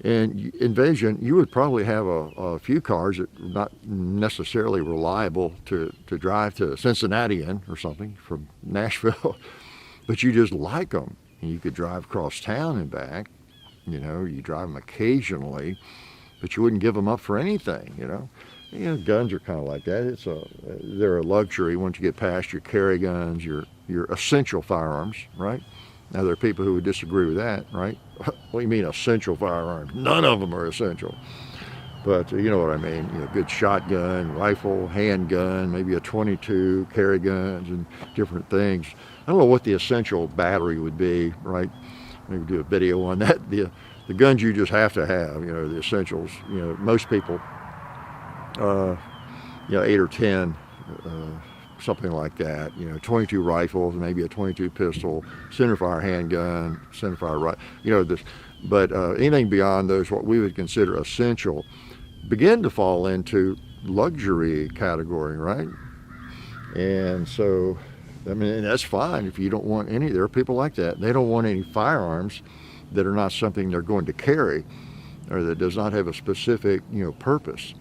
And envision, you would probably have a few cars that are not necessarily reliable to drive to Cincinnati in or something from Nashville, but you just like them. And you could drive across town and back, you drive them occasionally, but you wouldn't give them up for anything, You know, guns are kind of like that. They're a luxury once you get past your carry guns, your essential firearms, right? Now there are people who would disagree with that, right? What do you mean essential firearms? None of them are essential. But you know what I mean. You know, good shotgun, rifle, handgun, maybe a 22, carry guns, and different things. I don't know what the essential battery would be, right? Maybe do a video on that. The guns you just have to have, you know, the essentials. You know, most people, you know, 8 or 10, something like that. You know, 22 rifles, maybe a 22 pistol, centerfire handgun, centerfire rifle. You know, this. But anything beyond those, what we would consider essential, begin to fall into luxury category, right? And so, I mean, that's fine if you don't want any. There are people like that. They don't want any firearms that are not something they're going to carry, or that does not have a specific, you know, purpose.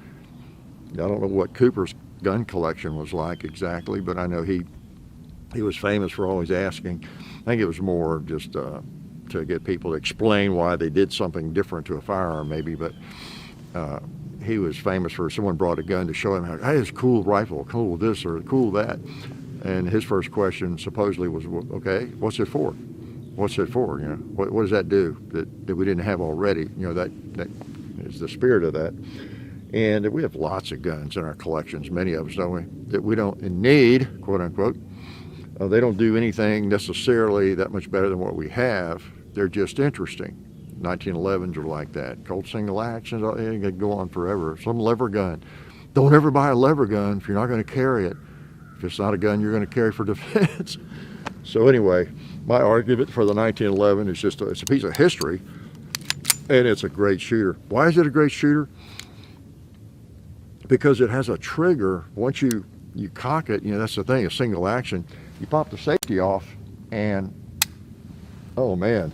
I don't know what Cooper's gun collection was like exactly, but I know he was famous for always asking. I think it was more just to get people to explain why they did something different to a firearm, maybe. But he was famous for someone brought a gun to show him, hey, it's a cool rifle, cool this or cool that. And his first question supposedly was, okay, what's it for? What's it for? You know, what does that do that we didn't have already? You know, that is the spirit of that. And we have lots of guns in our collections, many of us, don't we, that we don't need, quote unquote. They don't do anything necessarily that much better than what we have. They're just interesting. 1911s are like that. Colt single action, it could go on forever. Some lever gun. Don't ever buy a lever gun if you're not going to carry it. If it's not a gun you're going to carry for defense. So anyway, my argument for the 1911 is just it's a piece of history, and it's a great shooter. Why is it a great shooter? Because it has a trigger. Once you cock it, you know, that's the thing, a single action. You pop the safety off, and oh man,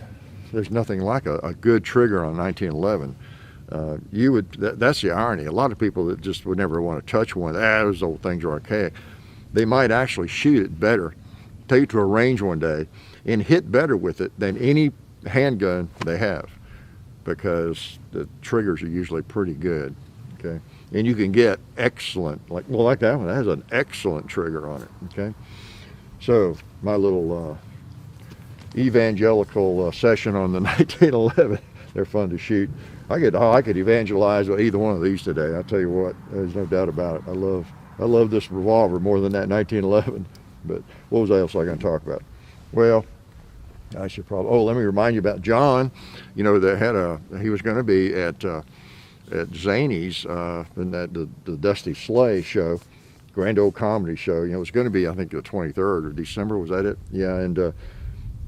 there's nothing like a good trigger on 1911. That's the irony. A lot of people that just would never want to touch one, those old things are archaic. They might actually shoot it better, take it to a range one day, and hit better with it than any handgun they have, because the triggers are usually pretty good. Okay, and you can get excellent, like that one. That has an excellent trigger on it. Okay, so my little evangelical session on the 1911. They're fun to shoot. I could evangelize with either one of these today. I'll tell you what, there's no doubt about it. I love this revolver more than that 1911. But what was else I going to talk about? Well, I should probably. Oh, let me remind you about John. You know, he was going to be at Zany's in the Dusty Slay show, Grand Old Comedy show. You know, it was going to be, I think, the 23rd of December. Was that it? Yeah, and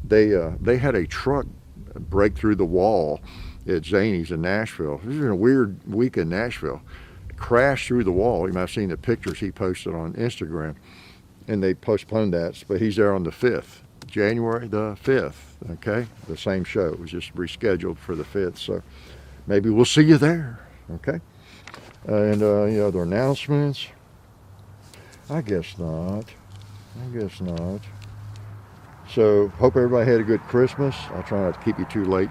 they had a truck break through the wall at Zany's in Nashville. This is a weird week in Nashville. Crashed through the wall. You might have seen the pictures he posted on Instagram. And they postponed that, but he's there on the 5th, January the 5th, okay? The same show. It was just rescheduled for the 5th, so maybe we'll see you there, okay? And any other announcements? I guess not. So, hope everybody had a good Christmas. I'll try not to keep you too late.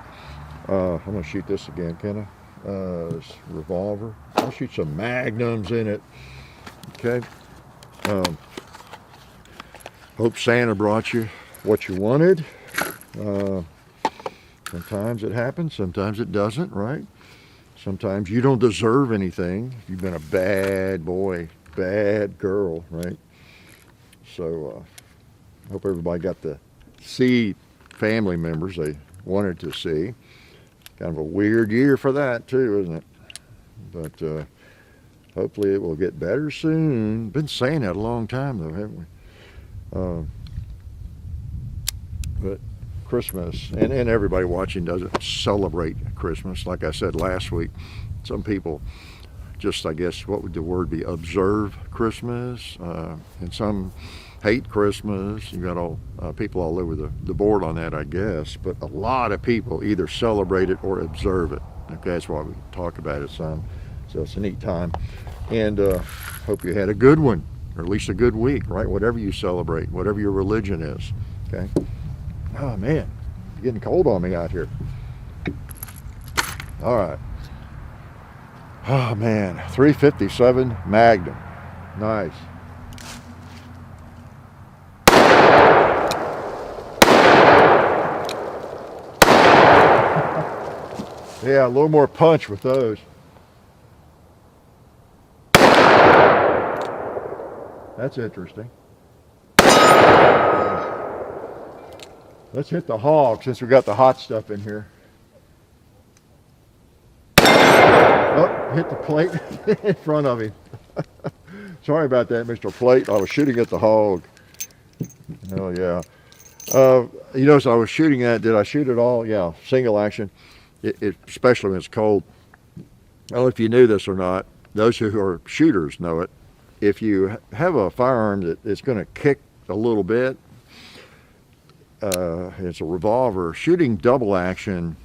I'm going to shoot this again, can I? This revolver. I'll shoot some Magnums in it, okay? Hope Santa brought you what you wanted. Sometimes it happens, sometimes it doesn't, right? Sometimes you don't deserve anything. You've been a bad boy, bad girl, right? So hope everybody got to see family members they wanted to see. Kind of a weird year for that too, isn't it? But hopefully it will get better soon. Been saying that a long time though, haven't we? But Christmas, and everybody watching doesn't celebrate Christmas. Like I said last week, some people just, I guess, what would the word be, observe Christmas, and some hate Christmas. You got all people all over the board on that, I guess. But a lot of people either celebrate it or observe it. Okay, that's why we talk about it some. So it's a neat time, and hope you had a good one, or at least a good week, right? Whatever you celebrate, whatever your religion is. Okay. Oh man, it's getting cold on me out here. All right. Oh man, 357 Magnum. Nice. Yeah, a little more punch with those. That's interesting. Let's hit the hog since we got the hot stuff in here. Oh, hit the plate in front of him. Sorry about that, Mr. Plate. I was shooting at the hog. Oh, yeah. You notice I was shooting at, did I shoot it all? Yeah, single action. Especially when it's cold. I don't know if you knew this or not. Those who are shooters know it. If you have a firearm that's going to kick a little bit, it's a revolver, shooting double action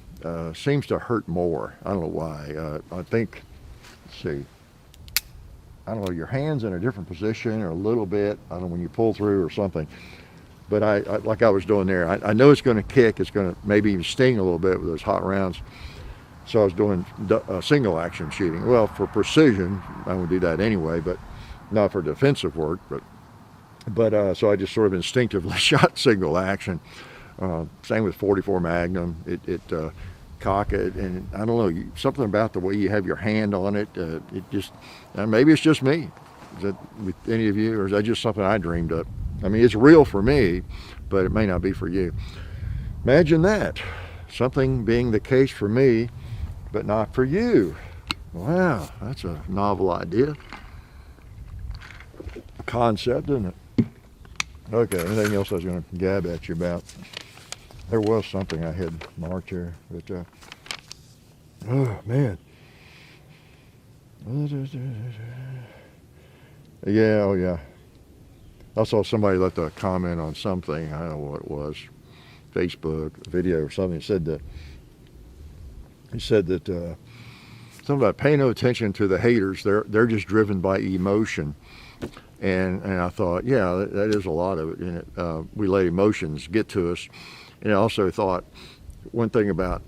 seems to hurt more. I don't know why. I think, let's see, I don't know, your hand's in a different position or a little bit. I don't know when you pull through or something. But I like I was doing there, I know it's going to kick. It's going to maybe even sting a little bit with those hot rounds. So I was doing single action shooting. Well, for precision, I would do that anyway, but not for defensive work. But so I just sort of instinctively shot single action. Same with 44 Magnum. It cock it, and I don't know, something about the way you have your hand on it. It just maybe it's just me. Is that with any of you, or is that just something I dreamed up? I mean, it's real for me, but it may not be for you. Imagine that. Something being the case for me, but not for you. Wow, that's a novel idea. Concept, isn't it? Okay, anything else I was going to gab at you about? There was something I had marked here, but, oh, man. Yeah, oh, yeah. I saw somebody left a comment on something, I don't know what it was, Facebook, video or something. He said that something about pay no attention to the haters. They're just driven by emotion. And I thought, yeah, that is a lot of it. And we let emotions get to us. And I also thought one thing about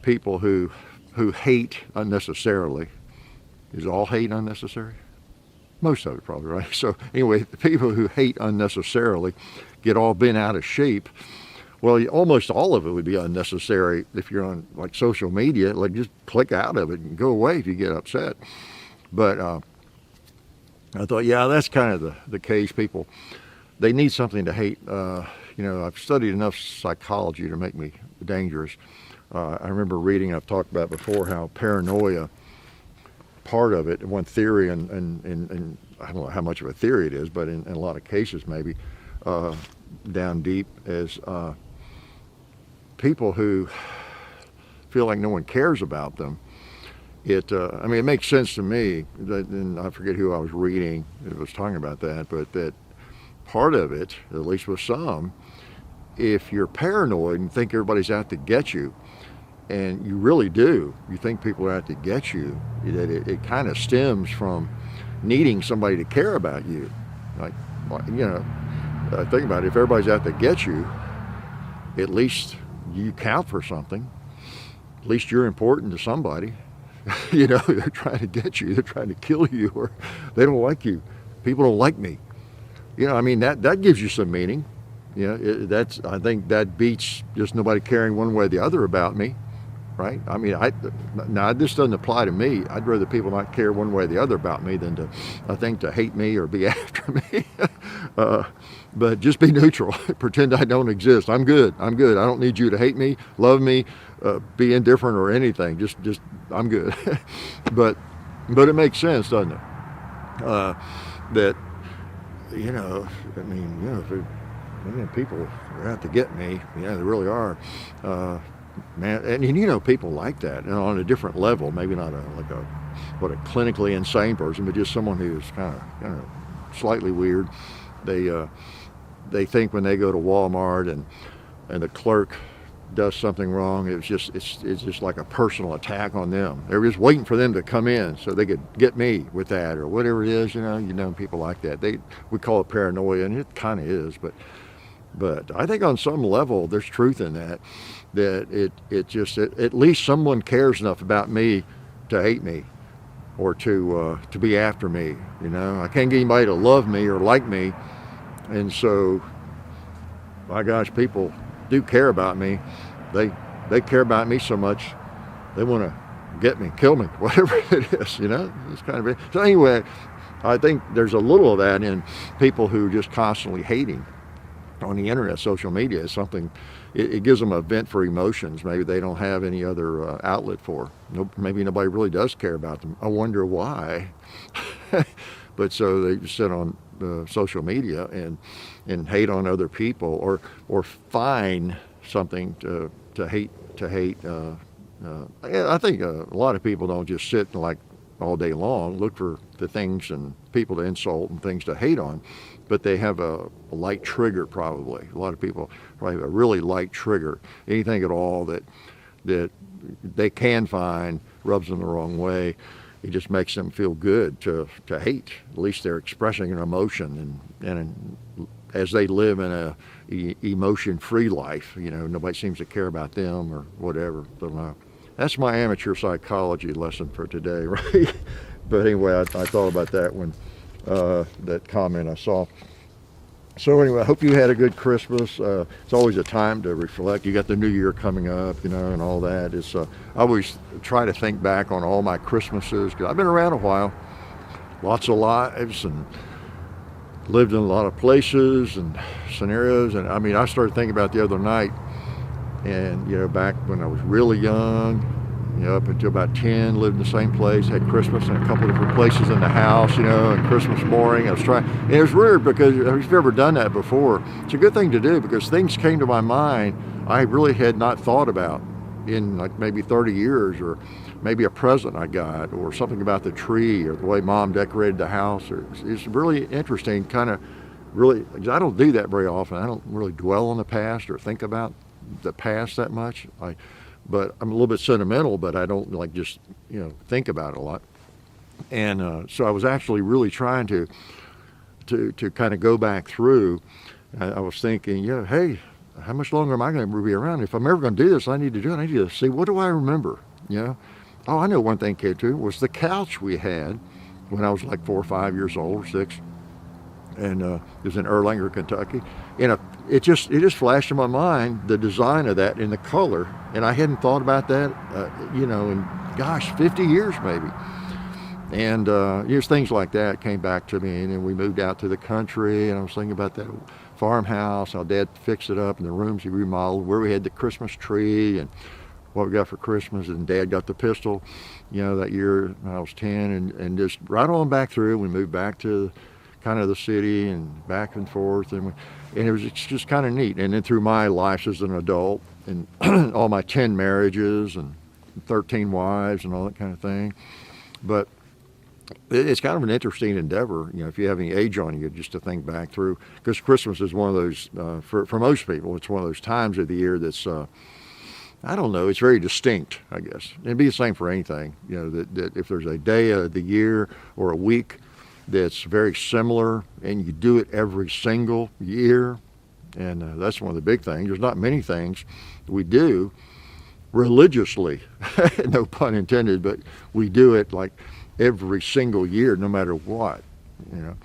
people who hate unnecessarily. Is all hate unnecessary? Most of it probably, right? So anyway, the people who hate unnecessarily get all bent out of shape. Well, almost all of it would be unnecessary if you're on like social media. Like just click out of it and go away if you get upset. But I thought, yeah, that's kind of the case. People, they need something to hate. I've studied enough psychology to make me dangerous. I remember reading, I've talked about before, how paranoia, part of it, one theory, and I don't know how much of a theory it is, but in a lot of cases maybe, down deep, is people who feel like no one cares about them. It makes sense to me, and I forget who I was reading that was talking about that, but that part of it, at least with some, if you're paranoid and think everybody's out to get you, and you really do, you think people are out to get you, that it kind of stems from needing somebody to care about you. Like, think about it, if everybody's out to get you, at least you count for something. At least you're important to somebody. They're trying to get you, they're trying to kill you, or they don't like you. People don't like me. That gives you some meaning. I think that beats just nobody caring one way or the other about me, right? Now this doesn't apply to me. I'd rather people not care one way or the other about me than to hate me or be after me. But just be neutral. Pretend I don't exist. I'm good. I don't need you to hate me, love me, be indifferent or anything. Just I'm good. But it makes sense, doesn't it? That if people are out to get me. Yeah, they really are. Man, and people like that, and on a different level, maybe not a clinically insane person, but just someone who's kind of slightly weird. They think when they go to Walmart and the clerk does something wrong, it's just like a personal attack on them. They're just waiting for them to come in so they could get me with that or whatever it is. People like that. We call it paranoia, and it kind of is, but I think on some level there's truth in that it at least someone cares enough about me to hate me. to be after me. You know, I can't get anybody to love me or like me, and so, my gosh, people do care about me. They care about me so much, they want to get me, kill me, whatever it is. You know, it's kind of it. So anyway, I think there's a little of that in people who are just constantly hating on the internet. Social media is something, it gives them a vent for emotions maybe they don't have any other outlet for. Maybe nobody really does care about them. I wonder why. But so they just sit on social media and hate on other people, or find something to hate. I think a lot of people don't just sit and like all day long look for the things and people to insult and things to hate on, but they have a light trigger probably. A lot of people probably have a really light trigger. Anything at all that they can find rubs them the wrong way. It just makes them feel good to hate. At least they're expressing an emotion, and as they live in a emotion-free life, you know, nobody seems to care about them or whatever. So that's my amateur psychology lesson for today, right? But anyway, I thought about that when that comment I saw. So anyway, I hope you had a good Christmas. It's always a time to reflect. You got the new year coming up, you know, and all that. I always try to think back on all my Christmases, because I've been around a while. Lots of lives, and lived in a lot of places and scenarios. And I mean, I started thinking about the other night, and, you know, back when I was really young, you know, up until about 10, lived in the same place, had Christmas in a couple of different places in the house, you know, and Christmas morning, I was trying, and it was weird because if you've ever done that before, it's a good thing to do because things came to my mind I really had not thought about in like maybe 30 years, or maybe a present I got, or something about the tree, or the way Mom decorated the house. It's really interesting, kind of really, I don't do that very often. I don't really dwell on the past or think about the past that much. But I'm a little bit sentimental, but I don't like just, you know, think about it a lot. And so I was actually really trying to kind of go back through. I was thinking, yeah, hey, how much longer am I going to be around? If I'm ever going to do this, I need to do it. I need to see, what do I remember? You know? Oh, I know one thing came to was the couch we had when I was like 4 or 5 years old, or 6. And it was in Erlanger, Kentucky. And it just flashed in my mind, the design of that and the color. And I hadn't thought about that, you know, in, gosh, 50 years maybe. And just things like that came back to me. And then we moved out to the country, and I was thinking about that farmhouse, how Dad fixed it up, and the rooms he remodeled, where we had the Christmas tree, and what we got for Christmas. And Dad got the pistol, you know, that year when I was 10. And just right on back through, we moved back to kind of the city and back and forth, and it was just kind of neat. And then through my life as an adult, and all my 10 marriages and 13 wives and all that kind of thing. But it's kind of an interesting endeavor, you know, if you have any age on you, just to think back through, because Christmas is one of those, for most people, it's one of those times of the year that's, I don't know, it's very distinct, I guess. It'd be the same for anything, you know, that if there's a day of the year or a week that's very similar, and you do it every single year, and that's one of the big things. There's not many things we do religiously, no pun intended, but we do it like every single year, no matter what, you know.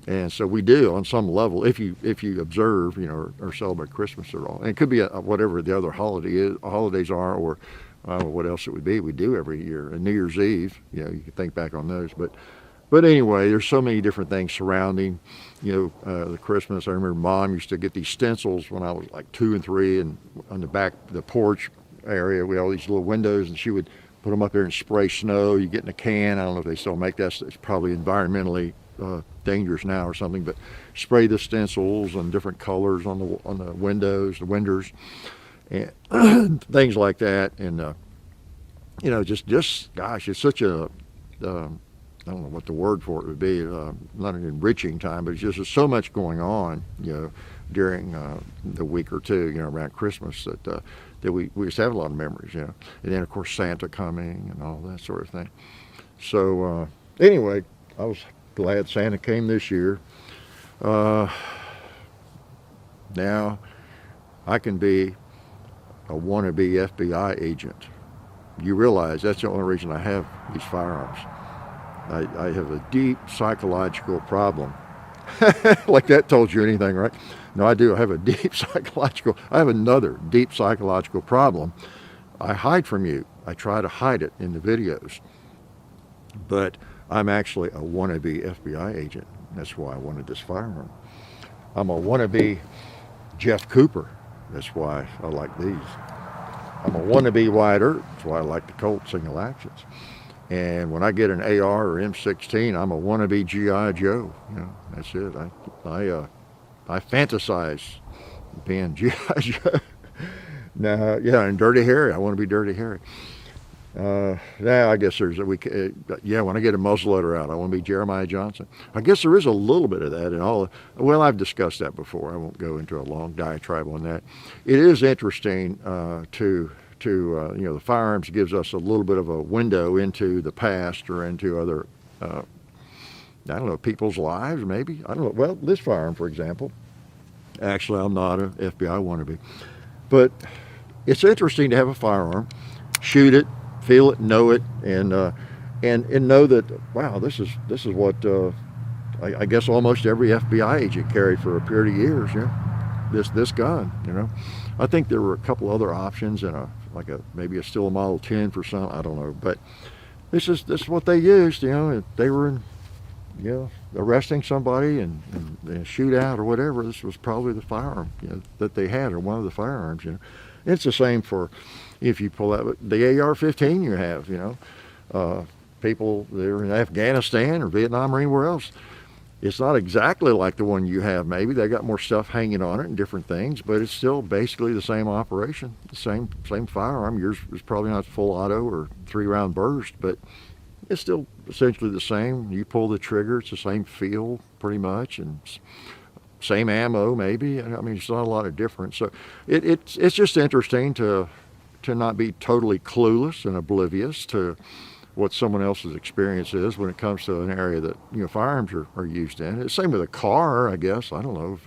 And so we do on some level, if you observe, you know, or celebrate Christmas at all. And it could be whatever the other holidays are, or what else it would be. We do every year. And New Year's Eve, you know, you can think back on those, But anyway, there's so many different things surrounding, you know, the Christmas. I remember Mom used to get these stencils when I was like 2 and 3, and on the back, the porch area, we had all these little windows, and she would put them up there and spray snow. You get in a can. I don't know if they still make that. It's probably environmentally dangerous now or something, but spray the stencils and different colors on the windows, the winders, and things like that. And you know, just gosh, it's such a I don't know what the word for it would be, not an enriching time, but it's just there's so much going on, you know, during the week or two, you know, around Christmas that we just have a lot of memories, you know. And then, of course, Santa coming and all that sort of thing. So anyway, I was glad Santa came this year. Now I can be a wannabe FBI agent. You realize that's the only reason I have these firearms. I have a deep psychological problem. Like that told you anything, right? No, I do. I have a deep I have another deep psychological problem. I hide from you. I try to hide it in the videos. But I'm actually a wannabe FBI agent. That's why I wanted this firearm. I'm a wannabe Jeff Cooper. That's why I like these. I'm a wannabe Wyatt Earp. That's why I like the Colt single actions. And when I get an AR or M16, I'm a wannabe GI Joe. You know, that's it. I fantasize being GI Joe. Now, yeah, and Dirty Harry. I want to be Dirty Harry. Yeah, I guess there's yeah, when I get a muzzleloader out, I want to be Jeremiah Johnson. I guess there is a little bit of that in all. Well, I've discussed that before. I won't go into a long diatribe on that. It is interesting to you know, the firearms gives us a little bit of a window into the past or into other, I don't know, people's lives maybe. I don't know. Well, this firearm, for example, actually I'm not an FBI wannabe, but it's interesting to have a firearm, shoot it, feel it, know it, and know that, wow, this is what I guess almost every FBI agent carried for a period of years. Yeah, this gun. You know, I think there were a couple other options and maybe a still Model 10 for some. I don't know, but this is what they used. You know, they were arresting somebody and shootout or whatever. This was probably the firearm, you know, that they had, or one of the firearms. You know, it's the same for if you pull out the AR-15 you have. You know, people that are in Afghanistan or Vietnam or anywhere else. It's not exactly like the one you have. Maybe they got more stuff hanging on it and different things, but it's still basically the same operation, the same firearm. Yours is probably not full auto or 3-round burst, but it's still essentially the same. You pull the trigger, it's the same feel pretty much, and same ammo maybe. I mean, it's not a lot of difference. So it's just interesting to not be totally clueless and oblivious to what someone else's experience is when it comes to an area that, you know, firearms are used in. It's the same with a car, I guess. I don't know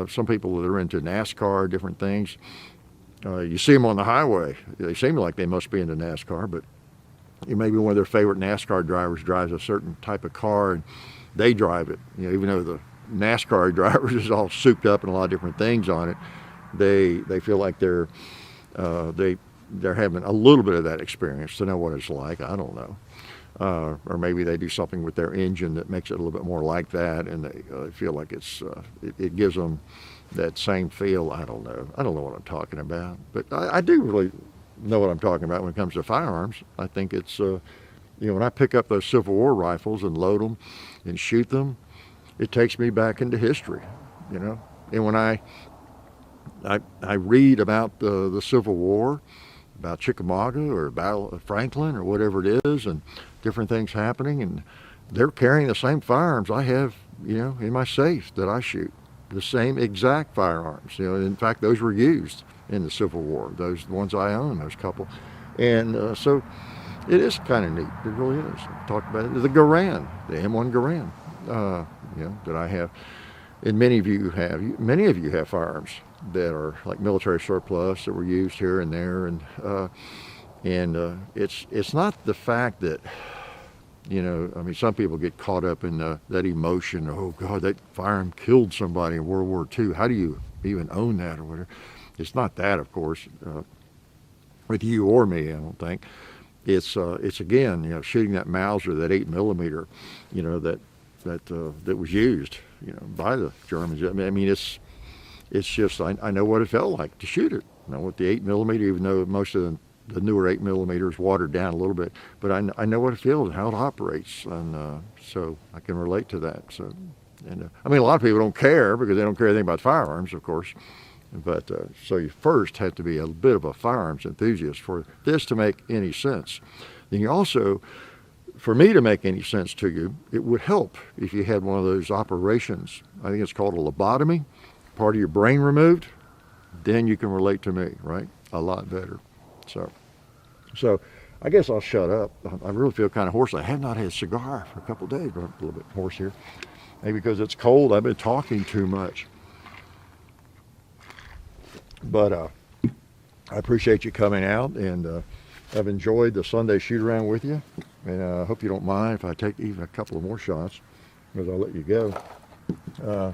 if some people that are into NASCAR, different things, you see them on the highway. They seem like they must be into NASCAR, but maybe one of their favorite NASCAR drivers drives a certain type of car and they drive it. You know, even though the NASCAR drivers is all souped up and a lot of different things on it, they feel like they're having a little bit of that experience to know what it's like. I don't know. Or maybe they do something with their engine that makes it a little bit more like that, and they feel like it gives them that same feel. I don't know. I don't know what I'm talking about, but I do really know what I'm talking about when it comes to firearms. I think it's, you know, when I pick up those Civil War rifles and load them and shoot them, it takes me back into history, you know. And when I read about the Civil War, about Chickamauga or Battle of Franklin or whatever it is, and different things happening, and they're carrying the same firearms I have, you know, in my safe that I shoot. The same exact firearms. You know, in fact, those were used in the Civil War. Those ones I own, those couple, and so it is kind of neat. It really is. I talked about it. The Garand, the M1 Garand, you know, that I have, and many of you have firearms that are like military surplus that were used here and there, and it's not the fact that, you know, I mean, some people get caught up in that emotion. Oh God, that firearm killed somebody in World War II. How do you even own that or whatever? It's not that, of course, with you or me. I don't think it's again, you know, shooting that Mauser, that 8mm, you know, that was used, you know, by the Germans. I mean, it's just, I know what it felt like to shoot it. I know what the 8mm, even though most of the newer 8mm is watered down a little bit, but I know what it feels and how it operates, and so I can relate to that. So, and I mean, a lot of people don't care because they don't care anything about firearms, of course. But so you first have to be a bit of a firearms enthusiast for this to make any sense. Then you also, for me to make any sense to you, it would help if you had one of those operations. I think it's called a lobotomy, part of your brain removed. Then you can relate to me, right? A lot better. So I guess I'll shut up. I really feel kind of hoarse. I have not had a cigar for a couple of days. I'm a little bit hoarse here. Maybe because it's cold. I've been talking too much. But I appreciate you coming out, and I've enjoyed the Sunday shoot around with you. And I hope you don't mind if I take even a couple of more shots, because I'll let you go.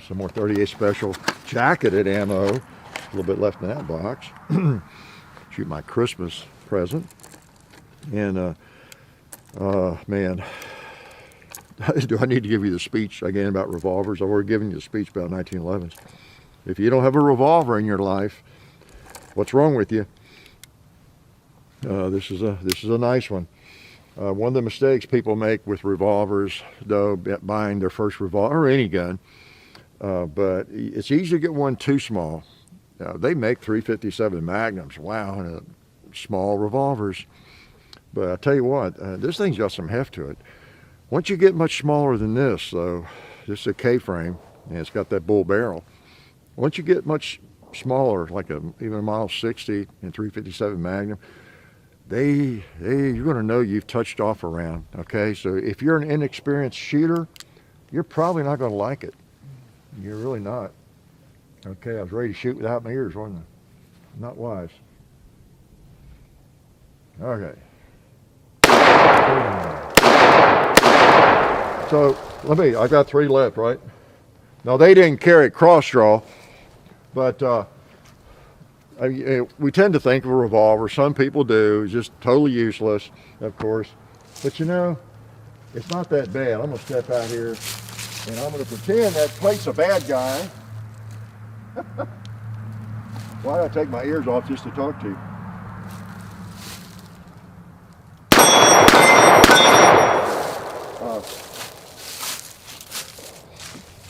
Some more 38 Special jacketed ammo. A little bit left in that box. Shoot my Christmas present. And man, do I need to give you the speech again about revolvers? I've already given you the speech about 1911s. If you don't have a revolver in your life, what's wrong with you? This is a nice one. One of the mistakes people make with revolvers, though, buying their first revolver or any gun, but it's easy to get one too small. They make 357 Magnums, wow, and small revolvers. But I tell you what, this thing's got some heft to it. Once you get much smaller than this, though, this is a K-frame, and it's got that bull barrel. Once you get much smaller, like even a Model 60 and 357 Magnum, you're going to know you've touched off a round, okay? So if you're an inexperienced shooter, you're probably not going to like it. You're really not. Okay, I was ready to shoot without my ears, wasn't I? Not wise. Okay. So I got 3 left, right? Now they didn't carry cross draw, but we tend to think of a revolver. Some people do. It's just totally useless, of course. But you know, it's not that bad. I'm gonna step out here and I'm gonna pretend that plate's a bad guy. Why did I take my ears off just to talk to you?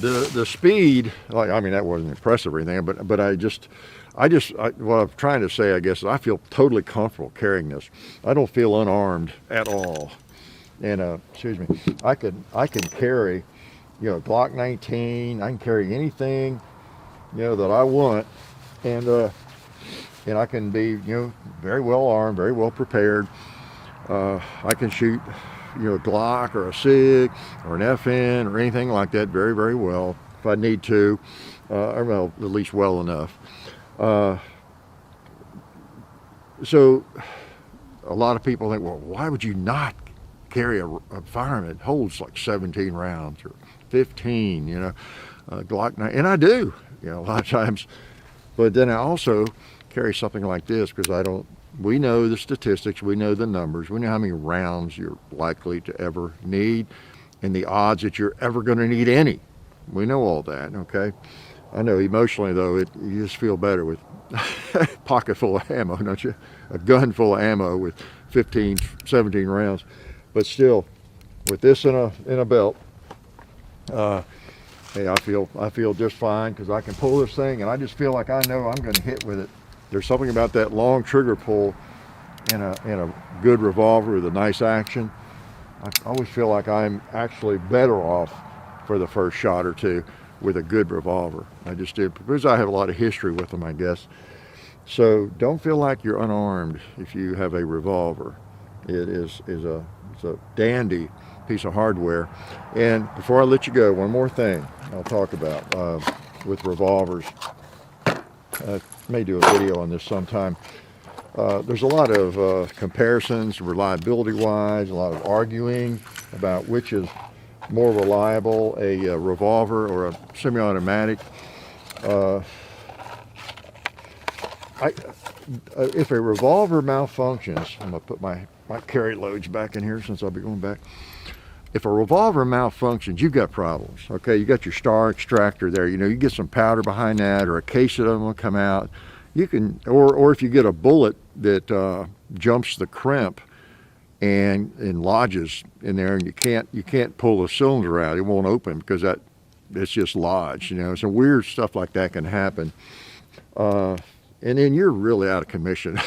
The speed, like, I mean, that wasn't impressive or anything, but what I'm trying to say, I guess, is I feel totally comfortable carrying this. I don't feel unarmed at all. And excuse me, I can carry, you know, Glock 19. I can carry anything, you know, that I want, and I can be, you know, very well armed, very well prepared. I can shoot, you know, a Glock or a SIG or an FN or anything like that very, very well if I need to, or well, at least well enough. So a lot of people think, well, why would you not carry a firearm that holds like 17 rounds or 15, you know, Glock 9, and I do, you know, a lot of times. But then I also carry something like this because we know the statistics, we know the numbers, we know how many rounds you're likely to ever need and the odds that you're ever going to need any. We know all that, okay? I know emotionally, though, you just feel better with a pocket full of ammo, don't you? A gun full of ammo with 15, 17 rounds. But still, with this in a belt, hey, I feel just fine because I can pull this thing and I just feel like I know I'm going to hit with it. There's something about that long trigger pull in a good revolver with a nice action. I always feel like I'm actually better off for the first shot or two with a good revolver. I just do, because I have a lot of history with them, I guess. So don't feel like you're unarmed if you have a revolver. It's a dandy piece of hardware. And before I let you go, one more thing I'll talk about with revolvers. I may do a video on this sometime. There's a lot of comparisons reliability-wise, a lot of arguing about which is more reliable, a revolver or a semi-automatic. If a revolver malfunctions, I'm going to put my carry loads back in here since I'll be going back. If a revolver malfunctions, you've got problems, okay? You got your star extractor there. You know, you get some powder behind that or a case that doesn't come out. You can, or if you get a bullet that jumps the crimp and lodges in there, and you can't pull the cylinder out. It won't open because it's just lodged. You know, some weird stuff like that can happen, and then you're really out of commission,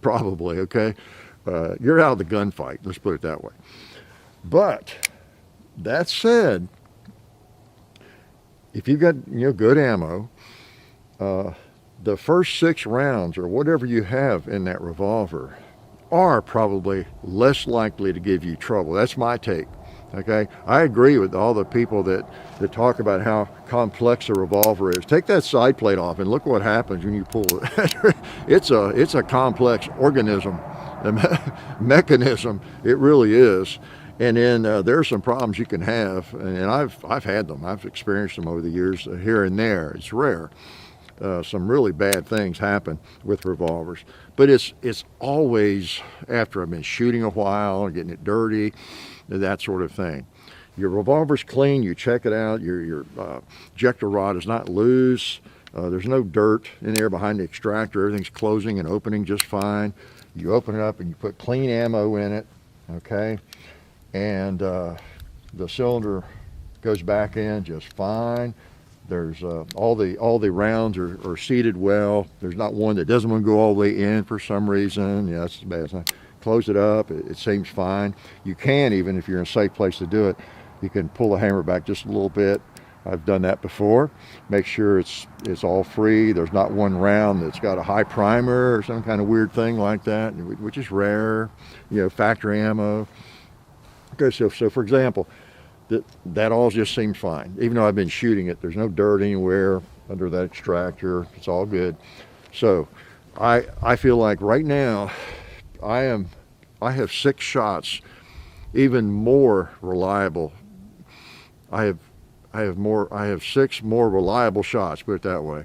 probably. Okay, you're out of the gunfight. Let's put it that way. But that said, if you've got good ammo, the first 6 rounds or whatever you have in that revolver are probably less likely to give you trouble. That's my take. Okay, I agree with all the people that talk about how complex a revolver is. Take that side plate off and look what happens when you pull it. It's a complex organism, mechanism. It really is. And then there are some problems you can have, and I've had them. I've experienced them over the years here and there. It's rare. Some really bad things happen with revolvers, but it's always after I've been shooting a while, getting it dirty, that sort of thing. Your revolver's clean. You check it out. Your ejector rod is not loose. There's no dirt in there behind the extractor. Everything's closing and opening just fine. You open it up and you put clean ammo in it, okay? And the cylinder goes back in just fine. There's all the rounds are seated well. There's not one that doesn't want to go all the way in for some reason. Yeah, that's bad. Close it up. It seems fine. You can, even if you're in a safe place to do it, you can pull the hammer back just a little bit. I've done that before. Make sure it's all free. There's not one round that's got a high primer or some kind of weird thing like that, which is rare. You know, factory ammo. Okay, so for example, that all just seems fine. Even though I've been shooting it, there's no dirt anywhere under that extractor. It's all good. So I feel like right now I have 6 shots, even more reliable. I have 6 more reliable shots, put it that way,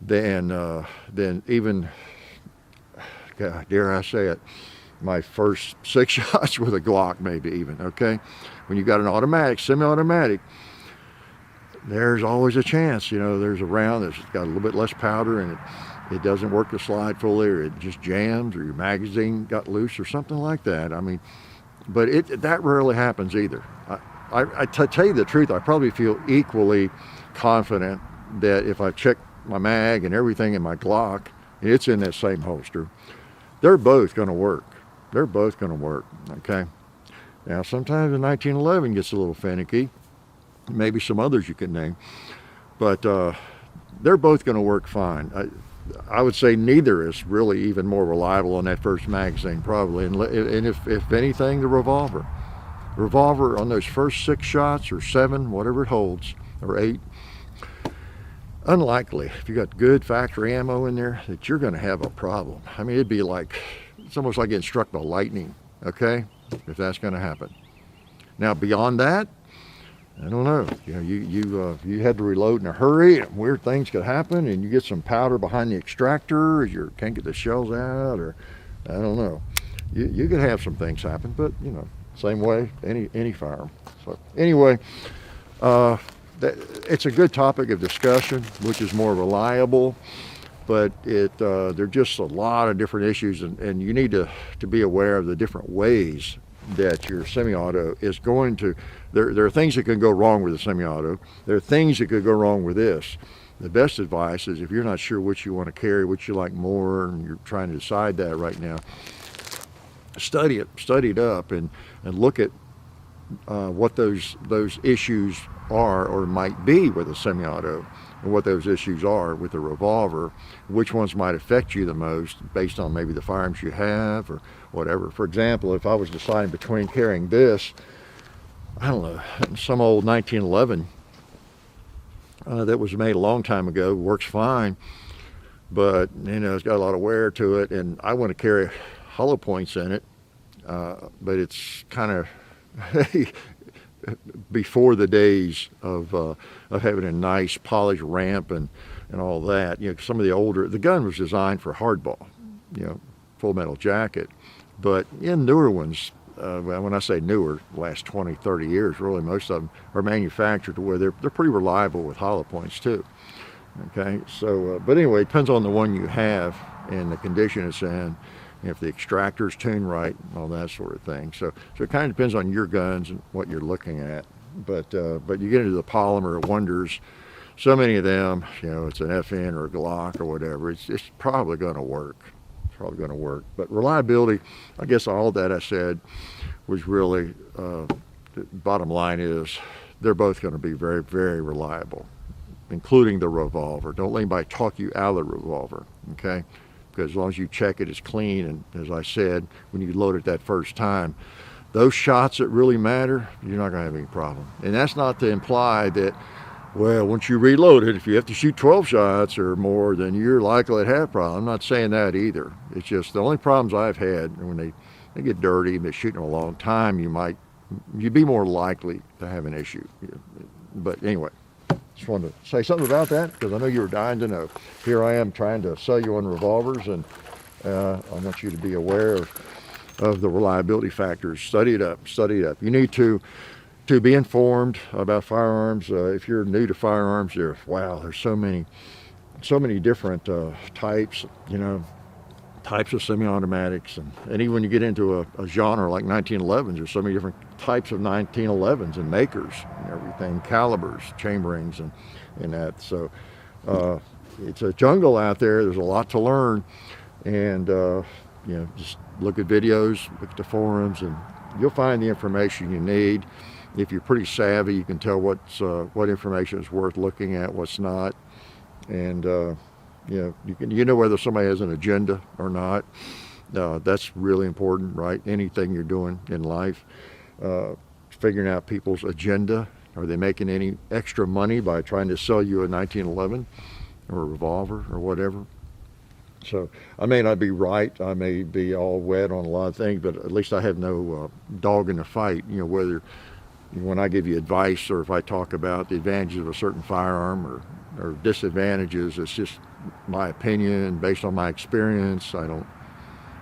than even, God, dare I say it, my first 6 shots with a Glock, maybe even, okay? When you got an automatic, semi-automatic, there's always a chance, you know, there's a round that's got a little bit less powder and it doesn't work the slide fully, or it just jams, or your magazine got loose or something like that. I mean, but that rarely happens either. To tell you the truth, I probably feel equally confident that if I check my mag and everything in my Glock, and it's in that same holster, they're both going to work. They're both going to work, okay? Now, sometimes the 1911 gets a little finicky. Maybe some others you can name. But they're both going to work fine. I would say neither is really even more reliable on that first magazine, probably. And if anything, the revolver. Revolver on those first 6 shots, or 7, whatever it holds, or 8, unlikely, if you got good factory ammo in there, that you're going to have a problem. I mean, it'd be like, it's almost like getting struck by lightning, okay, if that's going to happen. Now, beyond that, I don't know. You know, you had to reload in a hurry, and weird things could happen, and you get some powder behind the extractor, or you can't get the shells out, or I don't know. You could have some things happen, but you know, same way any firearm. So anyway, it's a good topic of discussion, which is more reliable, but there are just a lot of different issues, and you need to be aware of the different ways that your semi-auto is going to. There are things that can go wrong with the semi-auto. There are things that could go wrong with this. The best advice is, if you're not sure which you want to carry, which you like more, and you're trying to decide that right now, study it up, and look at what those issues are or might be with a semi-auto, and what those issues are with the revolver, which ones might affect you the most based on maybe the firearms you have or whatever. For example, if I was deciding between carrying this, I don't know, some old 1911 that was made a long time ago, works fine, but you know, it's got a lot of wear to it, and I want to carry hollow points in it, but it's kind of before the days of having a nice polished ramp and all that. You know, some of the gun was designed for hardball, you know, full metal jacket, but in newer ones, when I say newer, last 20, 30 years, really most of them are manufactured to where they're pretty reliable with hollow points too. Okay, so, but anyway, it depends on the one you have and the condition it's in, if the extractor's tuned right, all that sort of thing. So it kind of depends on your guns and what you're looking at. But you get into the polymer wonders, so many of them, you know, it's an FN or a Glock or whatever, it's probably going to work. It's probably going to work. But reliability, I guess all that I said was really, the bottom line is, they're both going to be very, very reliable, including the revolver. Don't let anybody talk you out of the revolver, okay? Because as long as you check it, it's clean, and as I said, when you load it that first time, those shots that really matter, you're not going to have any problem. And that's not to imply that well, once you reload it, if you have to shoot 12 shots or more, then you're likely to have problems. I'm not saying that either. It's just the only problems I've had when they get dirty and they're shooting them a long time, you'd be more likely to have an issue. But anyway, just wanted to say something about that because I know you were dying to know. Here I am trying to sell you on revolvers, and I want you to be aware of the reliability factors. Study it up. You need to be informed about firearms. If you're new to firearms, there's so many different types, types of semi-automatics, and even when you get into a genre like 1911s, there's so many different types of 1911s and makers and everything, calibers, chamberings, and that. So it's a jungle out there. There's a lot to learn, and just look at videos, look at the forums, and you'll find the information you need. If you're pretty savvy, you can tell what information is worth looking at, what's not, and you know whether somebody has an agenda or not. That's really important, right? Anything you're doing in life, figuring out people's agenda. Are they making any extra money by trying to sell you a 1911 or a revolver or whatever? So I may not be right. I may be all wet on a lot of things, but at least I have no dog in the fight. Whether when I give you advice or if I talk about the advantages of a certain firearm or disadvantages, it's just my opinion based on my experience. I don't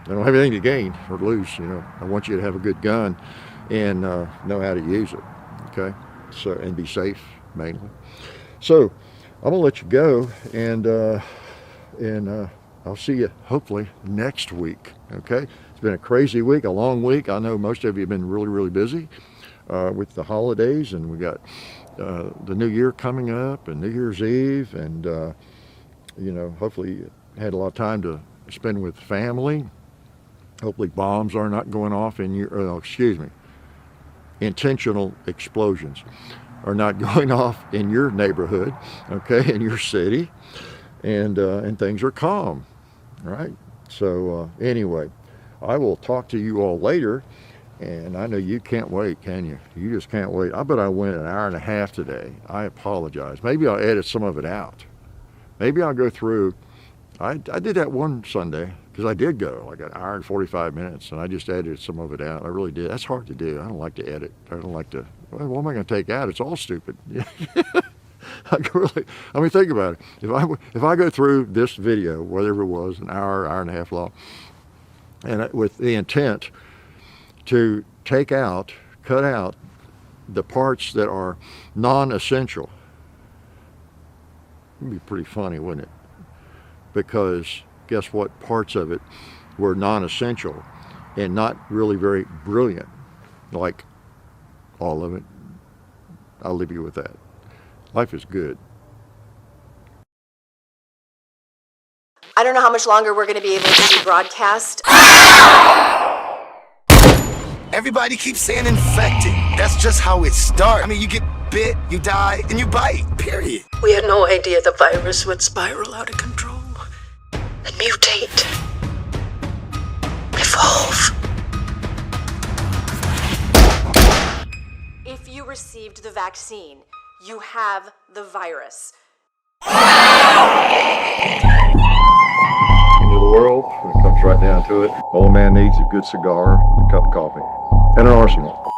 have anything to gain or lose. I want you to have a good gun and know how to use it. Okay, so and be safe mainly. So I'm gonna let you go, and I'll see you hopefully next week. Okay, it's been a crazy week, a long week. I know most of you have been really, really busy with the holidays, and we got the New Year coming up and New Year's Eve, and hopefully you had a lot of time to spend with family. Hopefully bombs are not going off in your, intentional explosions are not going off in your neighborhood, okay, in your city, and things are calm, right? So anyway, I will talk to you all later, and I know you can't wait, can you? You just can't wait. I bet I went an hour and a half today. I apologize. Maybe I'll edit some of it out. Maybe I'll go through. I did that one Sunday because I did go like an hour and 45 minutes, and I just edited some of it out. I really did. That's hard to do. I don't like to edit. I don't like to. Well, what am I going to take out? It's all stupid. Think about it. If I go through this video, whatever it was, an hour and a half long, and with the intent to cut out the parts that are non-essential, it'd be pretty funny, wouldn't it? Because guess what? Parts of it were non-essential and not really very brilliant, like all of it. I'll leave you with that. Life is good. I don't know how much longer we're going to be able to do broadcast. Everybody keeps saying infected. That's just how it starts. You get bit, you die, and you bite, period. We had no idea the virus would spiral out of control and mutate, evolve. If you received the vaccine, you have the virus. Into the world, when it comes right down to it, all a man needs is a good cigar, a cup of coffee, and an arsenal.